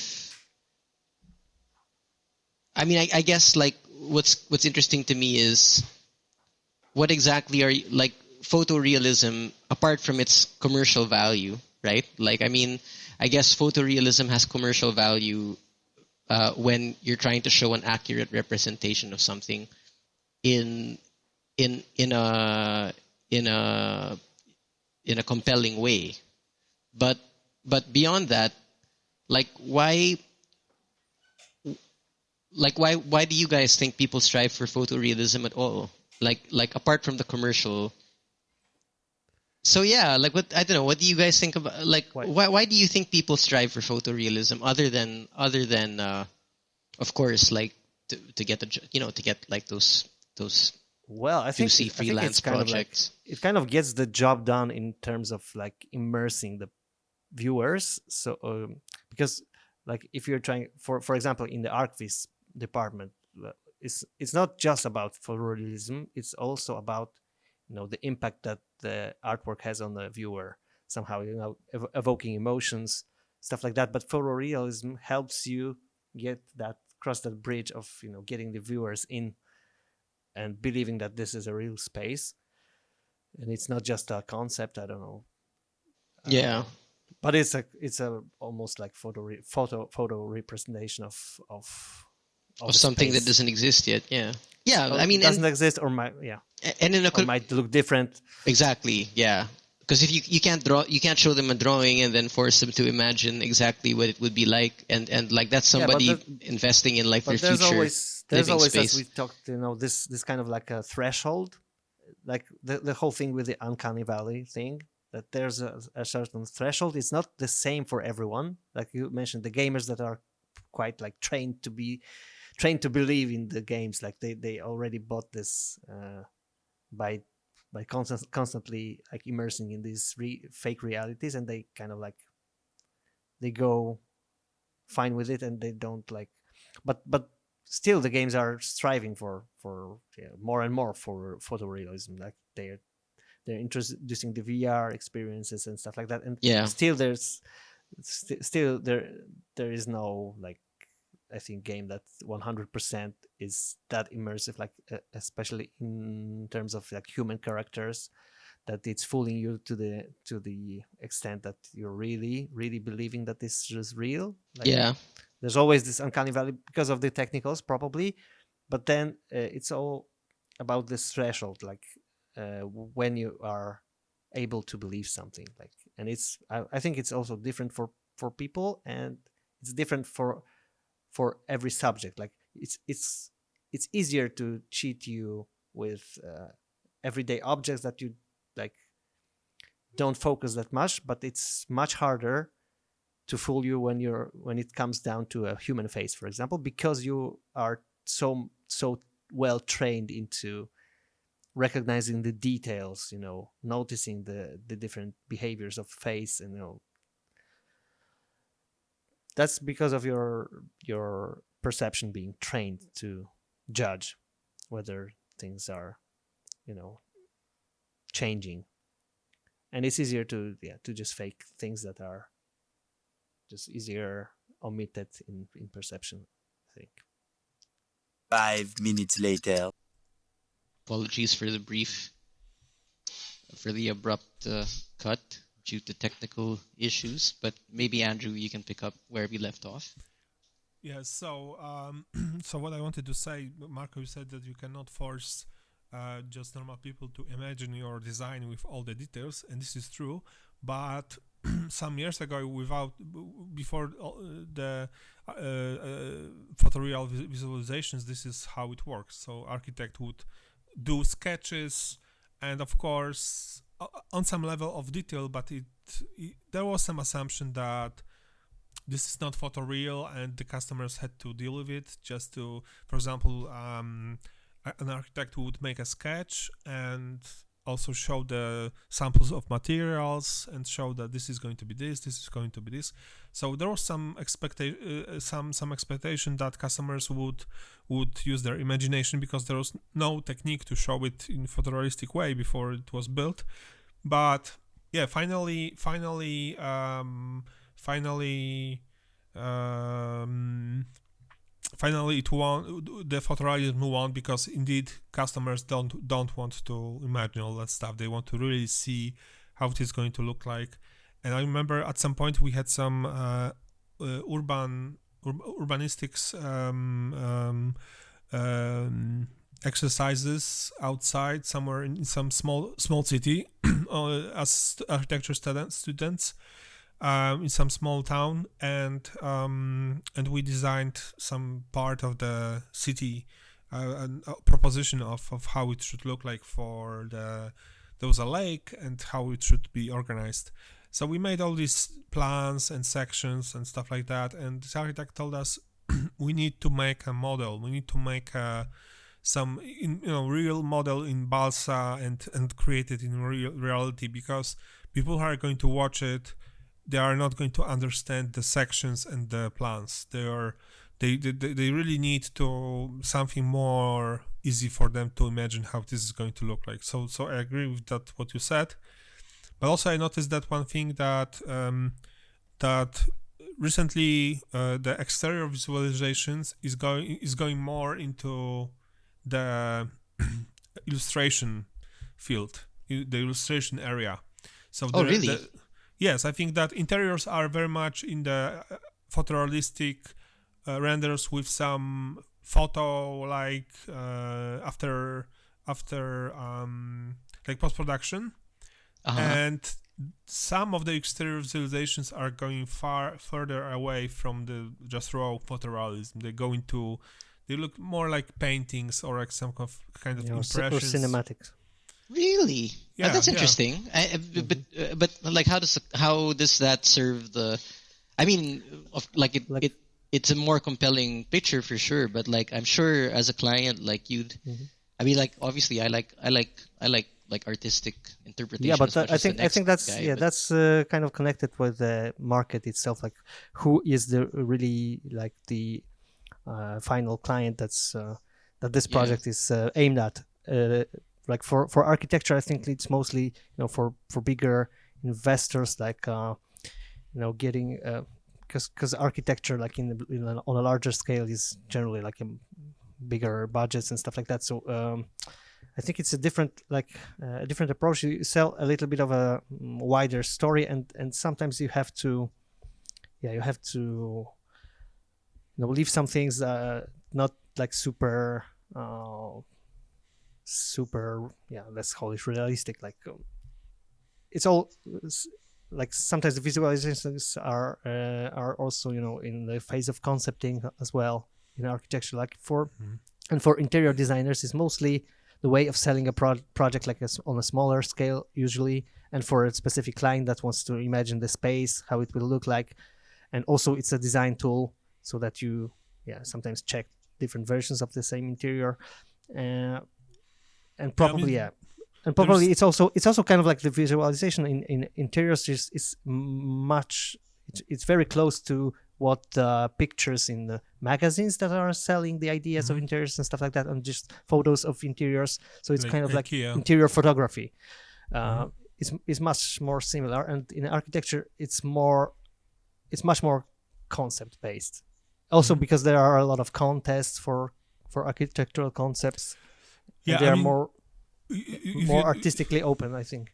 I mean, I guess like what's interesting to me is what exactly are you, like photorealism, apart from its commercial value, right? Like, I mean, I guess photorealism has commercial value when you're trying to show an accurate representation of something in a compelling way. But beyond that, like why do you guys think people strive for photorealism at all? Like apart from the commercial. So yeah, like what, I don't know, what do you guys think about, like why do you think people strive for photorealism other than of course like to get to get like those well, I think freelance it's kind projects. of like it kind of gets the job done in terms of like immersing the viewers. So because like if you're trying for example in the archivist department, it's not just about photorealism, it's also about the impact that the artwork has on the viewer, somehow evoking emotions, stuff like that. But photorealism helps you cross that bridge of getting the viewers in and believing that this is a real space and it's not just a concept. I don't know. Yeah. But it's a almost like photo representation of something that space. doesn't exist yet. Yeah. Yeah. Or I mean, doesn't and exist, or and in a or might look different. exactly, yeah. Because if you can't draw, you can't show them a drawing and then force them to imagine exactly what it would be like, and like that's Yeah, but somebody investing in like their but there's future there's living always, as space. we talked, this kind of like a threshold, like the whole thing with the Uncanny Valley thing, that there's a certain threshold. It's not the same for everyone. Like you mentioned, the gamers that are quite like trained to believe in the games, like they already bought this by constantly like immersing in these fake realities, and they kind of like they go fine with it, and they don't like, but still the games are striving for more and more for photorealism. Like they're introducing the VR experiences and stuff like that, and Yeah. still still there is no, like, I think, game that 100% is that immersive, like especially in terms of like human characters, that it's fooling you to the extent that you're really believing that this is real. Like, Yeah. there's always this uncanny valley because of the technicals, probably, but then it's all about this threshold, like when you are able to believe something, like, and I think it's also different for people, and it's different for every subject. Like it's easier to cheat you with everyday objects that you like don't focus that much, but it's much harder to fool you when it comes down to a human face, for example, because you are so well trained into recognizing the details, noticing the different behaviors of face, and that's because of your perception being trained to judge whether things are changing. And it's easier to just fake things that are just easier omitted in perception, I think. 5 minutes later. Apologies for the abrupt cut due to technical issues, but maybe Andrew, you can pick up where we left off. Yeah, so so what I wanted to say, Marco, you said that you cannot force just normal people to imagine your design with all the details, and this is true, but some years ago, before the photoreal visualizations, this is how it works. So architect would do sketches, and of course on some level of detail, but there was some assumption that this is not photoreal, and the customers had to deal with it. Just to, for example, an architect would make a sketch and also show the samples of materials and show that this is going to be this is going to be this. So there was some expectation that customers would use their imagination, because there was no technique to show it in photorealistic way before it was built. But yeah, finally it won. The photorealism won, because indeed customers don't want to imagine all that stuff. They want to really see how it is going to look like. And I remember at some point we had some urbanistics exercises outside somewhere in some small city as architecture students. In some small town, and we designed some part of the city, a proposition of how it should look like. There was a lake and how it should be organized. So we made all these plans and sections and stuff like that, and the architect told us we need to make a model. We need to make some real model in balsa and create it in reality, because people who are going to watch it, they are not going to understand the sections and the plans. They really need something more easy for them to imagine how this is going to look like. So I agree with that what you said, but also I noticed that one thing that recently the exterior visualizations is going more into the illustration field, the illustration area. So really? Yes, I think that interiors are very much in the photorealistic renders with some photo like after like post-production, and some of the exterior visualizations are going further away from the just raw photorealism. They look more like paintings or like some kind of or impressions. or cinematics. Really? Yeah, That's yeah. interesting. But like, how does that serve the? I mean, it's a more compelling picture for sure. But like, I'm sure as a client, like you'd, I mean, like obviously, I like artistic interpretation. Yeah, but as much I as the think next that's guy, but- that's kind of connected with the market itself. Like, who is the really like the final client that this project is aimed at? Like for architecture, I think it's mostly for bigger investors, like getting because architecture like on a larger scale is generally like bigger budgets and stuff like that. So I think it's a different approach. You sell a little bit of a wider story, and sometimes you have to leave some things not like super let's call it realistic. Like it's all like sometimes the visualizations are also in the phase of concepting as well in architecture. Like for interior designers, it's mostly the way of selling a project like on a smaller scale usually, and for a specific client that wants to imagine the space, how it will look like. And also it's a design tool so that you sometimes check different versions of the same interior, and probably and probably it's also kind of like the visualization in interiors is much, it's very close to what pictures in the magazines that are selling the ideas of interiors and stuff like that, and just photos of interiors. So it's kind of like interior photography. It's much more similar, and in architecture it's much more concept based. Also because there are a lot of contests for architectural concepts. Yeah, they are more artistically open, I think.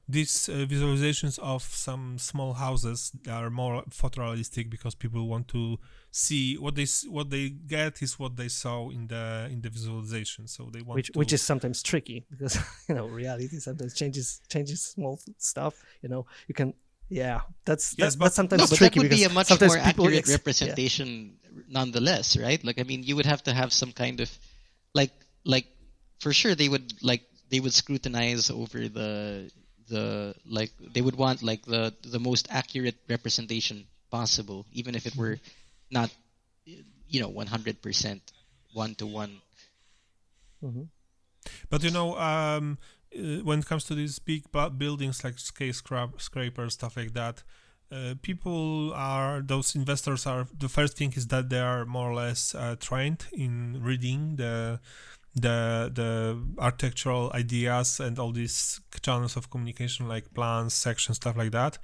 These visualizations of some small houses are more photorealistic because people want to see what they get is what they saw in the visualization. So they want which is sometimes tricky because reality sometimes changes small stuff. You can. Yeah, that's sometimes but tricky. That would be a much more accurate representation, nonetheless, right? Like, I mean, you would have to have some kind of, like for sure they would scrutinize over the like they would want like the most accurate representation possible, even if it were not 100% one-to-one. But when it comes to these big buildings like skyscrapers, stuff like that, those investors are, the first thing is that they are more or less trained in reading the architectural ideas and all these channels of communication like plans, sections, stuff like that.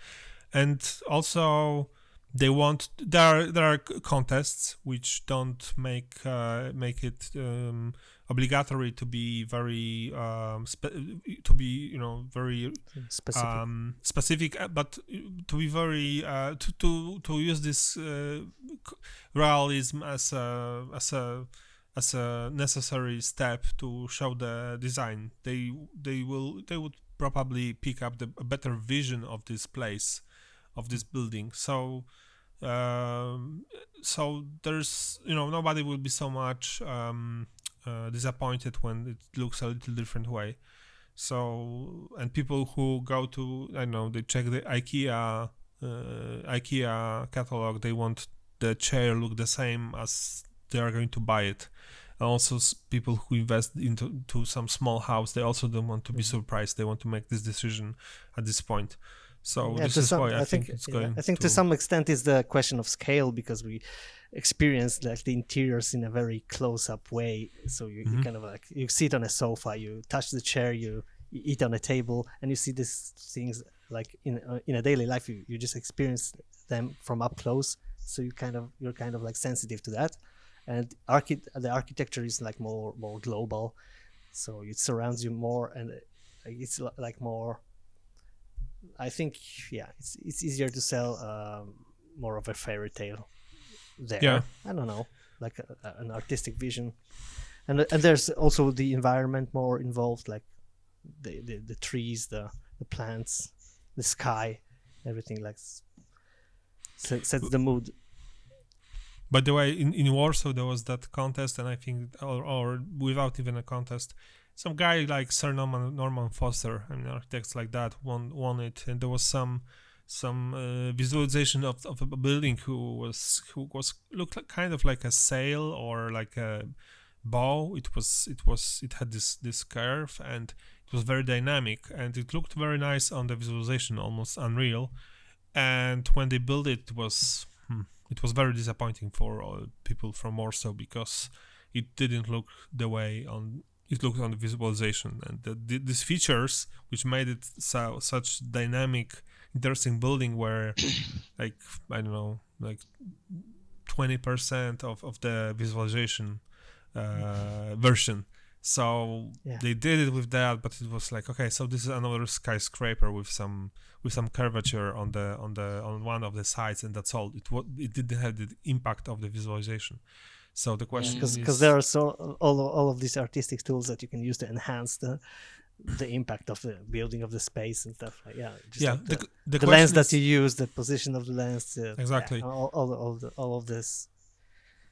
And also there are contests which don't make it obligatory to be very very specific, but to be very to use this realism as a necessary step to show the design. They would probably pick up a better vision of this place, of this building. So there's nobody will be so much disappointed when it looks a little different way. So, and people who go to, I don't know, they check the IKEA catalog, they want the chair look the same as they are going to buy it. And also people who invest into some small house, they also don't want to be surprised. They want to make this decision at this point. So this is why I think it's going. I think to some extent is the question of scale, because we experience like the interiors in a very close-up way. So you kind of like, you sit on a sofa, you touch the chair, you eat on a table, and you see these things like in a daily life. You just experience them from up close. So you're kind of like sensitive to that. And the architecture is like more global, so it surrounds you more, and it's like more I think it's easier to sell more of a fairy tale there. Yeah. I don't know, like an artistic vision, and there's also the environment more involved, like the trees, the plants, the sky, everything like sets the mood. By the way, in Warsaw there was that contest, and I think, or without even a contest, some guy like Sir Norman Foster, I mean architects like that won it, and there was some visualization of a building who was looked like kind of like a sail or like a bow. It had this curve, and it was very dynamic, and it looked very nice on the visualization, almost unreal. And when they built it, it was very disappointing for people from Warsaw, because it didn't look the way it looked on the visualization, and these features which made it such dynamic, interesting building were like, I don't know, like 20% of the visualization version. So they did it with that, but it was like, okay, so this is another skyscraper with some curvature on one of the sides, and that's all. It didn't have the impact of the visualization. So the question is, because there are all of these artistic tools that you can use to enhance the impact of the building of the space and stuff. Like, like the lens that you use, the position of the lens, exactly. All of this.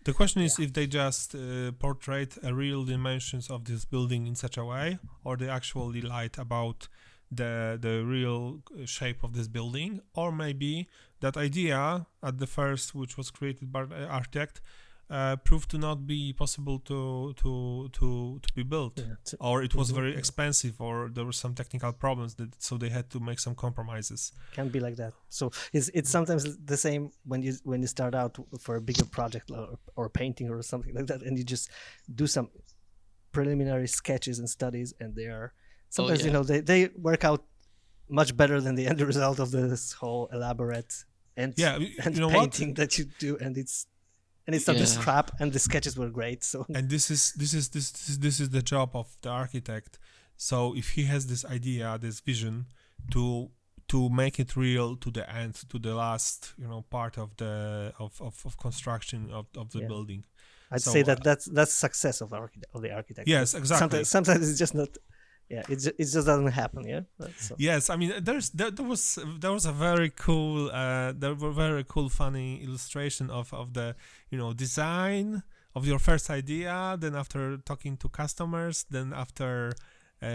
The question is if they just portrayed a real dimensions of this building in such a way, or they actually lied about the real shape of this building, or maybe that idea at the first, which was created by the architect, proved to not be possible to be built, or it was very expensive, or there were some technical problems so they had to make some compromises. Can be like that. So it's sometimes the same when you start out for a bigger project or painting or something like that, and you just do some preliminary sketches and studies, and they are sometimes they work out much better than the end result of this whole elaborate and painting that you do, and it's not just crap, and the sketches were great. So and this is the job of the architect. So if he has this idea, this vision, to make it real to the end, to the last part of the of construction of the building, I'd say that's success of the architect. Yes, exactly. Sometimes it's just not. Yeah, it just doesn't happen. Yeah. Yes, I mean there was a very cool there were very cool funny illustration of the design of your first idea, then after talking to customers, then after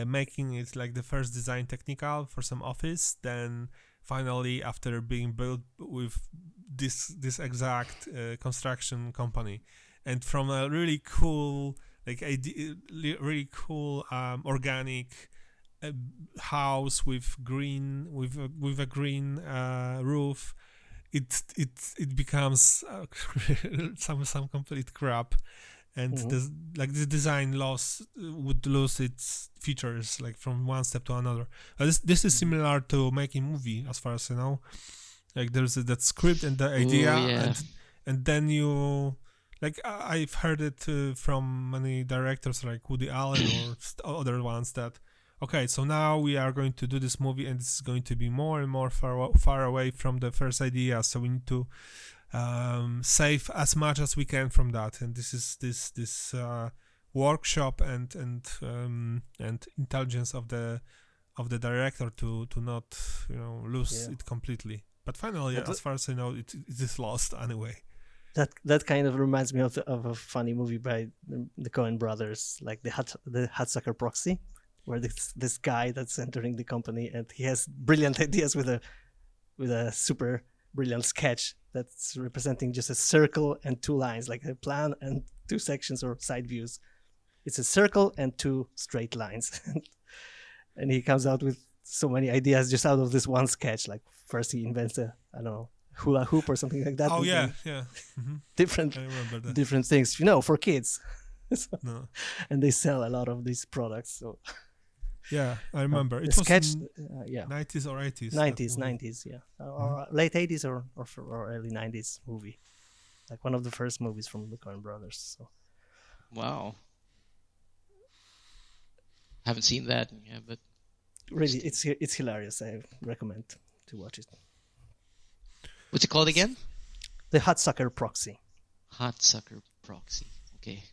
making it like the first design technical for some office, then finally after being built with this exact construction company, and from a really cool organic house with a green roof, it becomes some complete crap, and the design would lose its features like from one step to another. This is similar to making movie, as far as I know. Like there's that script and the idea, and then you. Like I've heard it from many directors like Woody Allen or other ones that, okay, so now we are going to do this movie, and this is going to be more and more far away from the first idea. So we need to save as much as we can from that. And this is this workshop and intelligence of the director to not lose it completely. But finally, as far as I know, it is lost anyway. That kind of reminds me of a funny movie by the Coen brothers, like the Hudsucker Proxy, where this guy that's entering the company, and he has brilliant ideas with a super brilliant sketch that's representing just a circle and two lines, like a plan and two sections or side views. It's a circle and two straight lines, and he comes out with so many ideas just out of this one sketch. Like first he invents hula hoop or something like that. Oh yeah. Mm-hmm. different things, for kids. No. And they sell a lot of these products. So yeah, I remember it was 90s or 80s. 90s, yeah, or late 80s or early 90s movie, like one of the first movies from the Coen brothers. So wow, haven't seen that. Yeah, but Really, it's hilarious. I recommend to watch it. What's it called again? The Hotsucker Proxy. Hotsucker Proxy. Okay.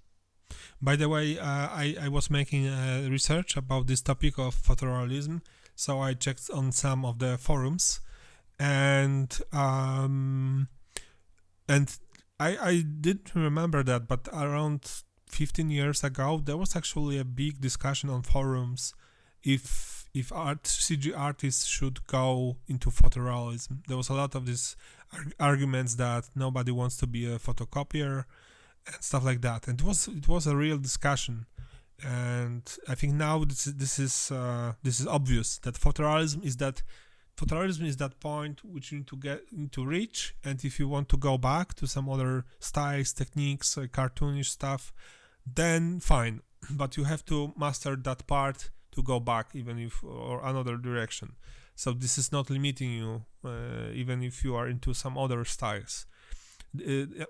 By the way, I was making research about this topic of photorealism, so I checked on some of the forums, and I didn't remember that, but around 15 years ago, there was actually a big discussion on forums if CG artists should go into photorealism. There was a lot of these arguments that nobody wants to be a photocopier and stuff like that, and it was a real discussion. And I think now this is obvious that photorealism is that point which you need to get into reach, and if you want to go back to some other styles, techniques, cartoonish stuff, then fine, but you have to master that part to go back, even if or another direction. So this is not limiting you, even if you are into some other styles.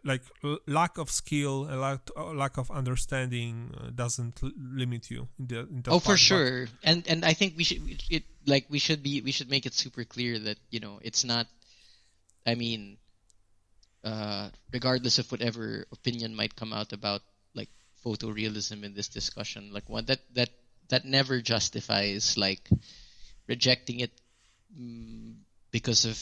Like lack of skill, lack of understanding doesn't limit you in that Oh, for part, sure. And I think we should make it super clear that, you know, it's not, I mean, regardless of whatever opinion might come out about like photorealism in this discussion, like one that never justifies like rejecting it because of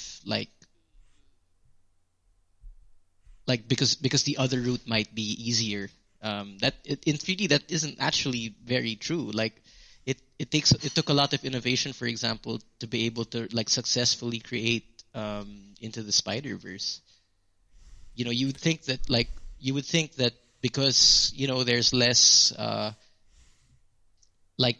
because the other route might be easier. That in 3D that isn't actually very true. Like it took a lot of innovation, for example, to be able to like successfully create Into the Spider-Verse. You know, you would think that because, you know, there's less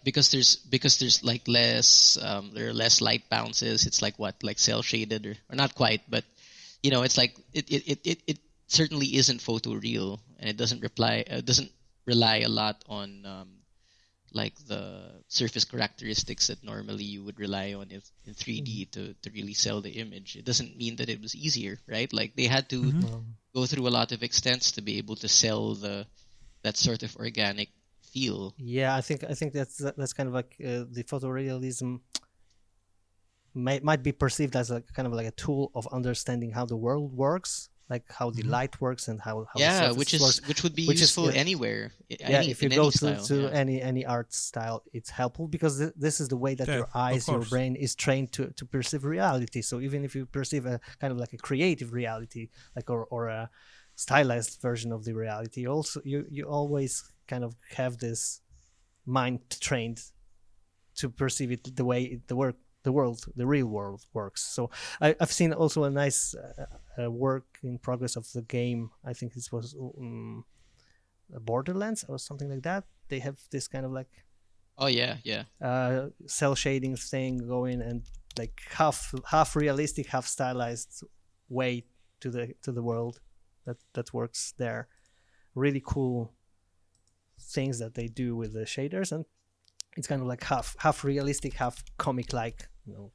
because there's like less there are less light bounces. It's like cell shaded or not quite, but you know, it's like it certainly isn't photoreal, and it doesn't rely a lot on like the surface characteristics that normally you would rely on in 3D to really sell the image. It doesn't mean that it was easier, right? Like they had to go through a lot of extents to be able to sell that sort of organic feel. Yeah, I think that's kind of like the photorealism might be perceived as a kind of like a tool of understanding how the world works, like how the light works and how the surface works, which would be which useful is, anywhere. If you go to any art style, it's helpful because this is the way that your eyes, your brain is trained to perceive reality. So even if you perceive a kind of like a creative reality, like or a stylized version of the reality, also you always kind of have this mind trained to perceive it the way the real world works. So I've seen also a nice work in progress of the game. I think this was Borderlands or something like that. They have this kind of like cell shading thing going, and like half realistic, half stylized way to the world that works there. Really cool things that they do with the shaders, and it's kind of like half realistic, half comic like, you know,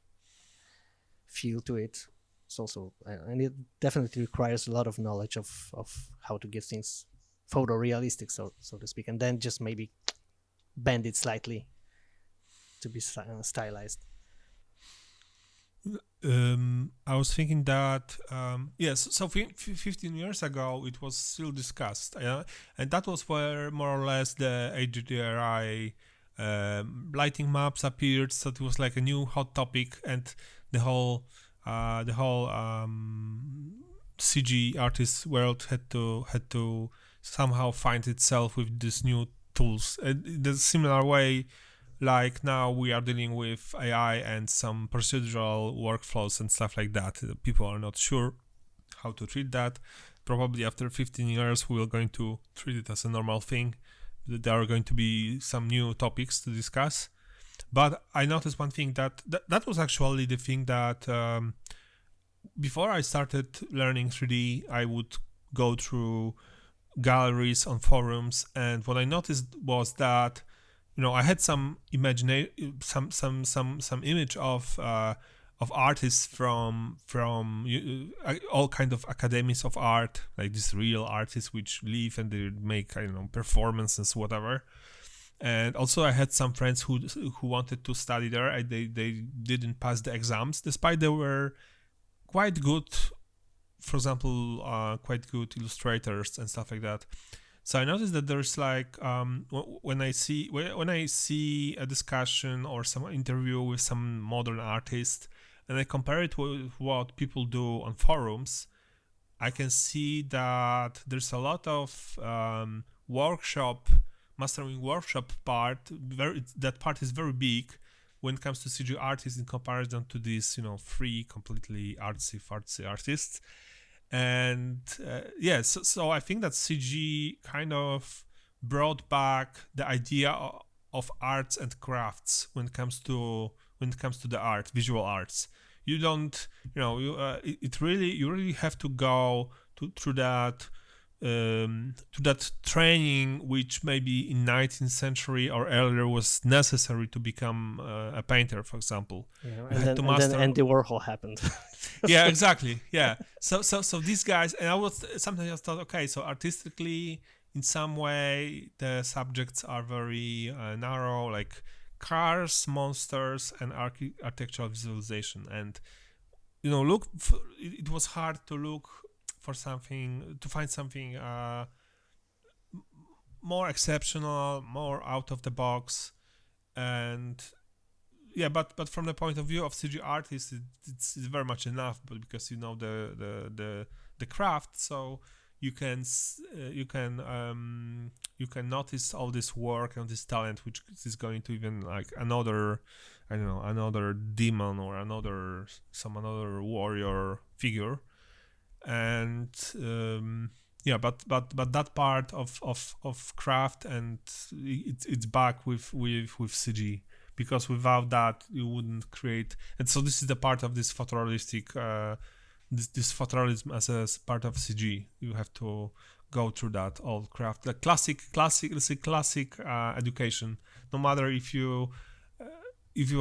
feel to it. It's also, and it definitely requires a lot of knowledge of how to get things photorealistic, so to speak, and then just maybe bend it slightly to be stylized. I was thinking that yes, so 15 years ago it was still discussed, and that was where more or less the Hdri lighting maps appeared. So it was like a new hot topic, and the whole CG artist world had to somehow find itself with these new tools. In the similar way, like now we are dealing with AI and some procedural workflows and stuff like that. People are not sure how to treat that. Probably after 15 years, we are going to treat it as a normal thing. There are going to be some new topics to discuss. But I noticed one thing that was actually the thing that before I started learning 3D, I would go through galleries on forums, and what I noticed was that, you know, I had some some image of artists from all kind of academies of art, like these real artists which live and they make, I don't know, performances, whatever. And also, I had some friends who wanted to study there. They didn't pass the exams, despite they were quite good. For example, quite good illustrators and stuff like that. So I noticed that there's like when I see a discussion or some interview with some modern artist, and I compare it with what people do on forums, I can see that there's a lot of mastering workshop part. That part is very big when it comes to CG artists in comparison to these, free, completely artsy artists. And so I think that CG kind of brought back the idea of arts and crafts when it comes to the art, visual arts. You don't, you really have to go through that to that training, which maybe in 19th century or earlier was necessary to become a painter, for example. And then Andy Warhol happened. Yeah, exactly. Yeah. So these guys, and sometimes I thought, okay, so artistically, in some way, the subjects are very narrow, like cars, monsters, and architectural visualization. And it was hard to look for something, to find something more exceptional, more out of the box, and yeah, but from the point of view of CG artists, it's very much enough. But because you know the craft, so you can notice all this work and this talent, which is going to even like another demon or another warrior figure, and but that part of craft, and it's back with CG. Because without that, you wouldn't create. And so this is the part of this photorealistic, this photorealism as a part of CG. You have to go through that all craft, like classic education. No matter if you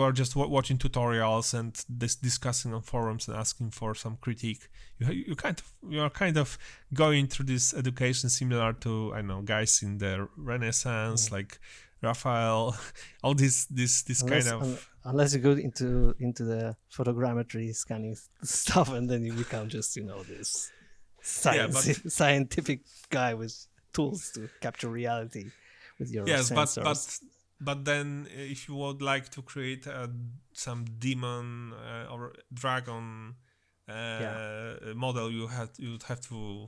are just watching tutorials and discussing on forums and asking for some critique, you are kind of going through this education similar to guys in the Renaissance, like Raphael, all this kind of. Unless you go into the photogrammetry scanning stuff, and then you become just this scientific guy with tools to capture reality with your sensors. But then if you would like to create some demon or dragon model, you would have to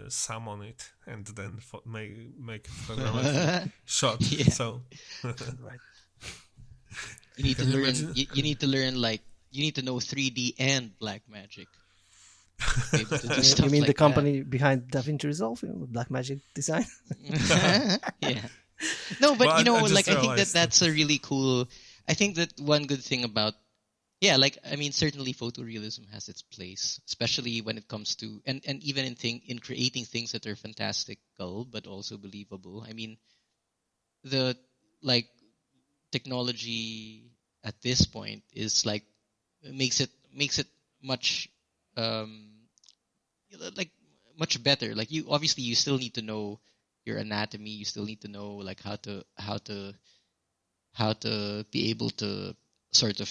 summon it and then make a shot. Yeah. So Right. You need to learn. You need to learn, like, you need to know 3D and black magic. You mean the company behind DaVinci Resolve, Blackmagic Design? Yeah. No, but Well, I think that's a really cool. I think that one good thing about, certainly photorealism has its place, especially when it comes to and even in creating things that are fantastical but also believable. I mean, the technology at this point is makes it much much better. Like, you still need to know your anatomy. You still need to know how to be able to sort of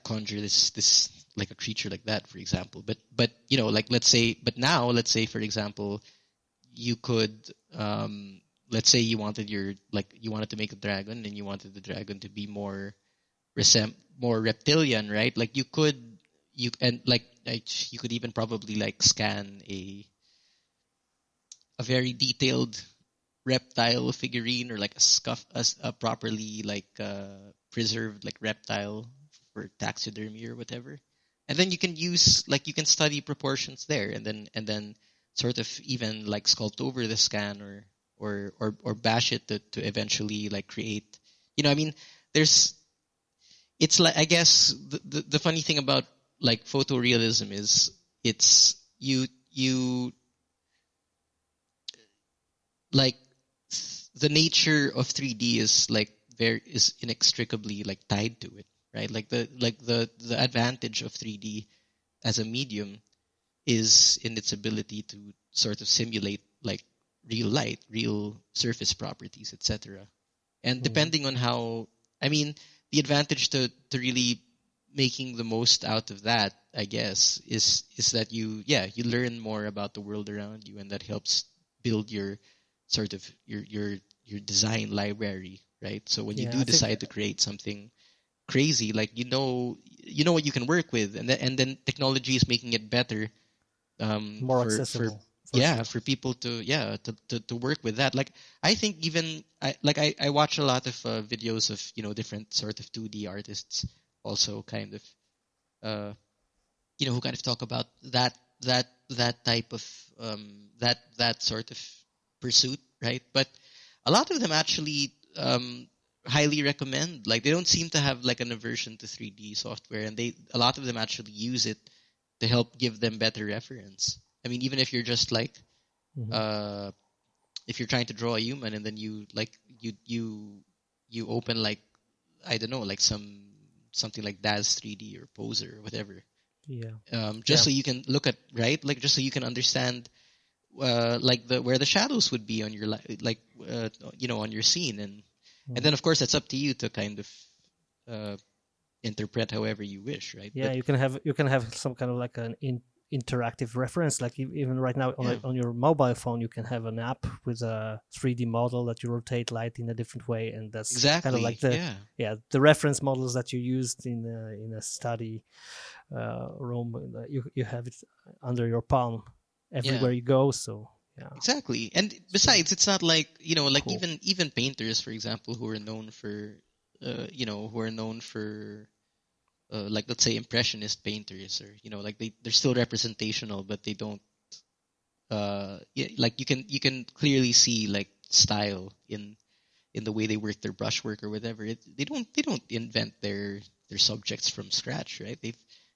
conjure this like a creature like that, for example. But let's say for example, you could let's say you wanted to make a dragon, and you wanted the dragon to be more reptilian, right? Like you could even probably scan a very detailed reptile figurine, or a properly preserved reptile for taxidermy or whatever, and then you can study proportions there, and then sort of even sculpt over the scan, or bash it to eventually create. It's I guess the funny thing about photorealism is it's you the nature of 3D is is inextricably tied to it, right? The advantage of 3D as a medium is in its ability to sort of simulate real light, real surface properties, etc. And Mhm. depending on how, I mean, the advantage to really making the most out of that, I guess, is that you learn more about the world around you, and that helps build your sort of your design library, right? So when you Yeah, do I think decide to create something crazy, like you know what you can work with, and then technology is making it better, more for accessible for sure. for people to to work with that. Like I think even I watch a lot of videos of different sort of 2D artists also kind of uh who kind of talk about that type of that sort of pursuit, right? But a lot of them actually highly recommend, like they don't seem to have like an aversion to 3D software, and they a lot of them actually use it to help give them better reference. I mean, even if you're just like Mhm. uh if you're trying to draw a human, and then you like you open like, I don't know, like something like DAZ 3D or Poser or whatever, Yeah, just yeah, so you can look at, right, like just so you can understand like the where the shadows would be on your like on your scene, and Mhm. then of course that's up to you to kind of uh, interpret however you wish, right? yeah. But You can have some kind of like an interactive reference. Like even right now on yeah, on your mobile phone, you can have an app with a 3D model that you rotate light in a different way, and that's kind of like exactly, the yeah, the reference models that you used in a study room. You have it under your palm yeah. everywhere you go. So yeah, Exactly. And it's really besides, it's not like, like cool. even painters, for example, who are known for who are known for like, let's say, impressionist painters, or like they're still representational, but they don't yeah, like you can clearly see like style in the way they work their brushwork or whatever. They don't invent their subjects from scratch, right?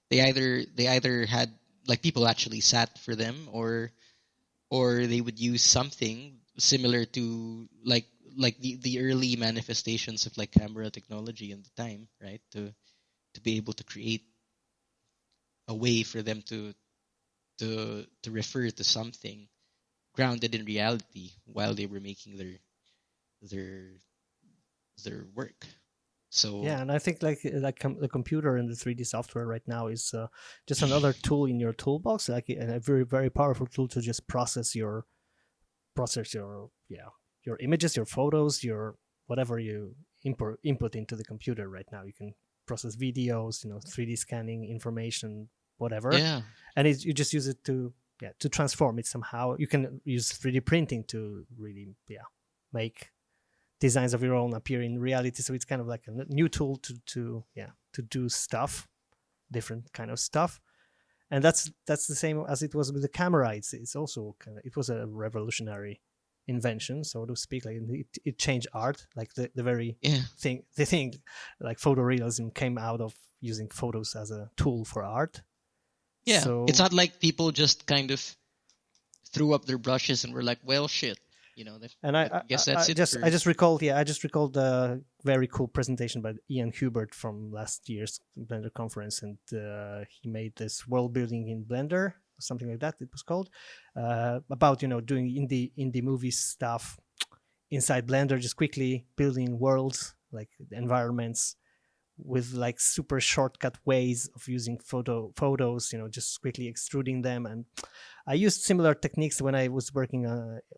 They either had, like, people actually sat for them, or they would use something similar to like the early manifestations of like camera technology in the time, right? To be able to create a way for them to refer to something grounded in reality while they were making their their work. So Yeah, and I think the computer and the 3D software right now is just another tool in your toolbox, like and a very powerful tool to just process your images, your photos, your whatever you input into the computer right now. You can process videos, 3D scanning information, whatever, yeah, and you just use it to transform it somehow. You can use 3D printing to really make designs of your own appear in reality. So it's kind of like a new tool to do stuff, different kind of stuff. And that's the same as it was with the camera. It's also it was a revolutionary invention, so to speak. Like it changed art. Like the very yeah, thing like photorealism came out of using photos as a tool for art. yeah. It's So not like people just kind of threw up their brushes and were like, well, shit, and I guess that's it I for. just recalled, I just recalled the very cool presentation by Ian Hubert from last year's Blender conference, and he made this world building in Blender, something like that. It was called about doing indie movie stuff inside Blender, just quickly building worlds like environments with like super shortcut ways of using photos, just quickly extruding them. And I used similar techniques when I was working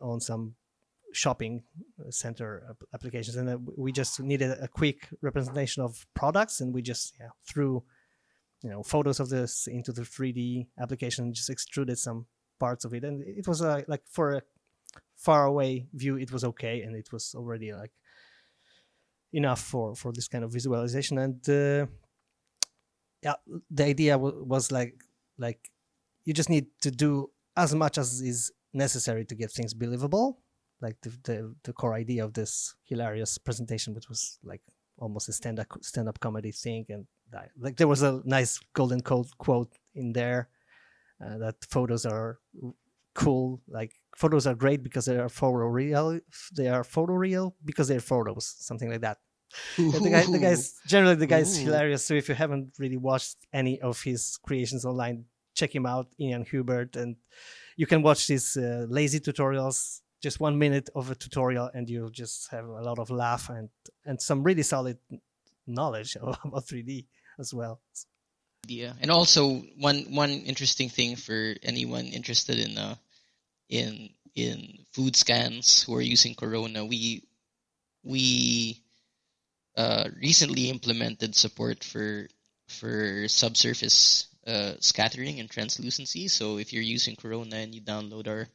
on some shopping center applications, and we just needed a quick representation of products, and we just threw photos of this into the 3D application and just extruded some parts of it, and it was like for a far away view it was okay, and it was already like enough for this kind of visualization. And yeah, the idea was like you just need to do as much as is necessary to get things believable. Like the core idea of this hilarious presentation, which was like almost a stand-up comedy thing, and like there was a nice golden quote in there that photos are cool. Like photos are great because they are photoreal. They are photoreal because they're photos. Something like that. Yeah, Ooh, the guy's ooh. hilarious. So if you haven't really watched any of his creations online, check him out, Ian Hubert, and you can watch his lazy tutorials just 1 minute of a tutorial, and you'll just have a lot of laugh and some really solid knowledge about 3D as well. Yeah, and also one interesting thing for anyone interested in food scans who are using Corona, we recently implemented support for subsurface scattering and translucency. So if you're using Corona and you download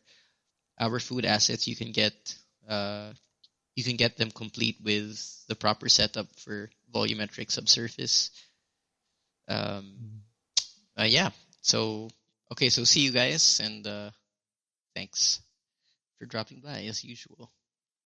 our food assets, you can get them complete with the proper setup for volumetric subsurface. Yeah. So okay. So see you guys, and thanks for dropping by as usual.